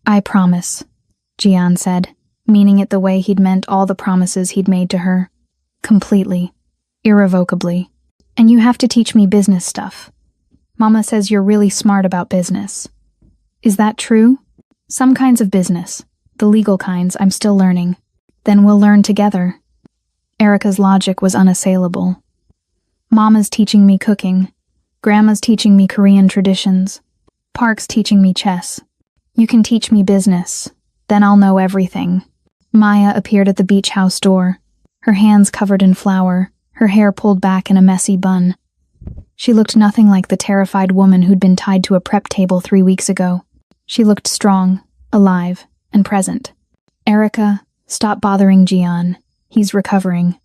I promise, Jian said, meaning it the way he'd meant all the promises he'd made to her. Completely. Irrevocably. And you have to teach me business stuff. Mama says you're really smart about business. Is that true? Some kinds of business. The legal kinds I'm still learning. Then we'll learn together. Erica's logic was unassailable. Mama's teaching me cooking. Grandma's teaching me Korean traditions. Park's teaching me chess. You can teach me business. Then I'll know everything. Maya appeared at the beach house door, her hands covered in flour, her hair pulled back in a messy bun. She looked nothing like the terrified woman who'd been tied to a prep table 3 weeks ago. She looked strong, alive, and present. Erica, stop bothering Jian. He's recovering.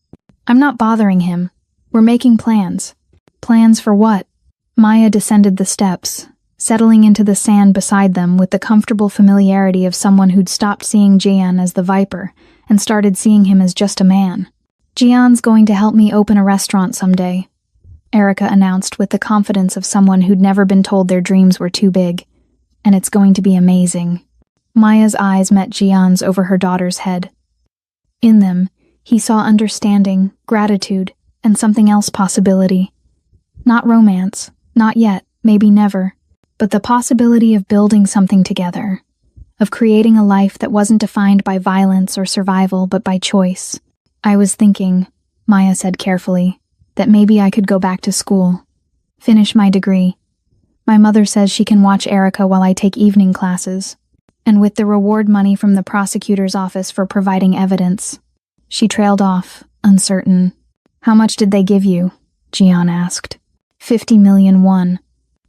I'm not bothering him. We're making plans. Plans for what? Maya descended the steps, settling into the sand beside them with the comfortable familiarity of someone who'd stopped seeing Jian as the Viper and started seeing him as just a man. Jian's going to help me open a restaurant someday, Erica announced with the confidence of someone who'd never been told their dreams were too big. And it's going to be amazing. Maya's eyes met Jian's over her daughter's head. In them, he saw understanding, gratitude, and something else possibility. Not romance, not yet, maybe never, but the possibility of building something together, of creating a life that wasn't defined by violence or survival but by choice. I was thinking, Maya said carefully, that maybe I could go back to school, finish my degree. My mother says she can watch Erica while I take evening classes, and with the reward money from the prosecutor's office for providing evidence. She trailed off, uncertain. How much did they give you? Jian asked. 50 million won,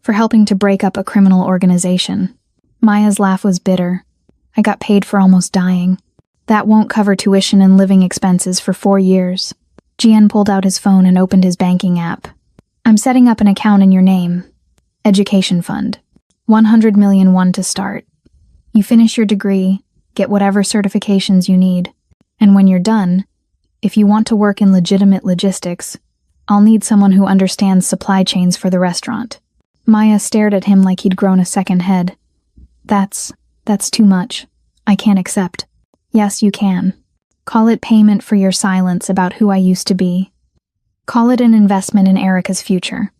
for helping to break up a criminal organization. Maya's laugh was bitter. I got paid for almost dying. That won't cover tuition and living expenses for 4 years. Jian pulled out his phone and opened his banking app. I'm setting up an account in your name. Education fund. 100 million won to start. You finish your degree, get whatever certifications you need, and when you're done, if you want to work in legitimate logistics, I'll need someone who understands supply chains for the restaurant. Maya stared at him like he'd grown a second head. That's too much. I can't accept. Yes, you can. Call it payment for your silence about who I used to be. Call it an investment in Erica's future.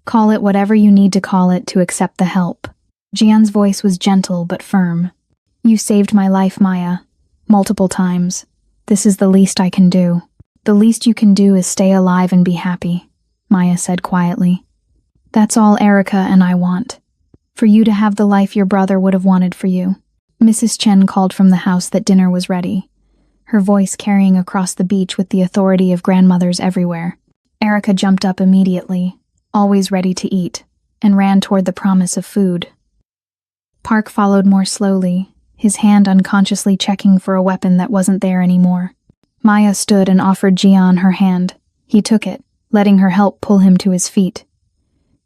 Call it whatever you need to call it to accept the help. Jian's voice was gentle but firm. You saved my life, Maya. Multiple times. This is the least I can do. The least you can do is stay alive and be happy, Maya said quietly. That's all Erica and I want. For you to have the life your brother would have wanted for you. Mrs. Chen called from the house that dinner was ready, her voice carrying across the beach with the authority of grandmothers everywhere. Erica jumped up immediately, always ready to eat, and ran toward the promise of food. Park followed more slowly, his hand unconsciously checking for a weapon that wasn't there anymore. Maya stood and offered Jian her hand. He took it, letting her help pull him to his feet.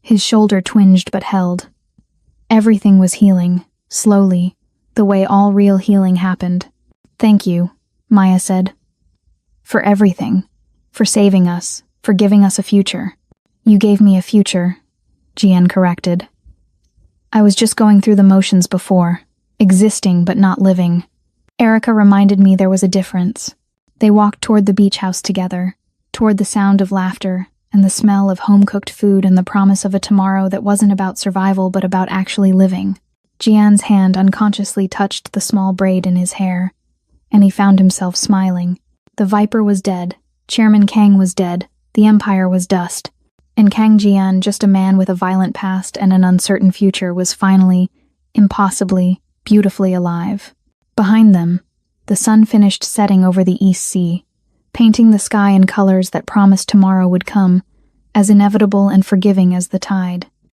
His shoulder twinged but held. Everything was healing, slowly, the way all real healing happened. Thank you, Maya said. For everything. For saving us. For giving us a future. You gave me a future, Jian corrected. I was just going through the motions before, existing but not living. Erica reminded me there was a difference. They walked toward the beach house together, toward the sound of laughter and the smell of home-cooked food and the promise of a tomorrow that wasn't about survival but about actually living. Jian's hand unconsciously touched the small braid in his hair, and he found himself smiling. The Viper was dead, Chairman Kang was dead, the Empire was dust, and Kang Jian, just a man with a violent past and an uncertain future, was finally, impossibly, beautifully alive. Behind them, the sun finished setting over the East Sea, painting the sky in colors that promised tomorrow would come, as inevitable and forgiving as the tide.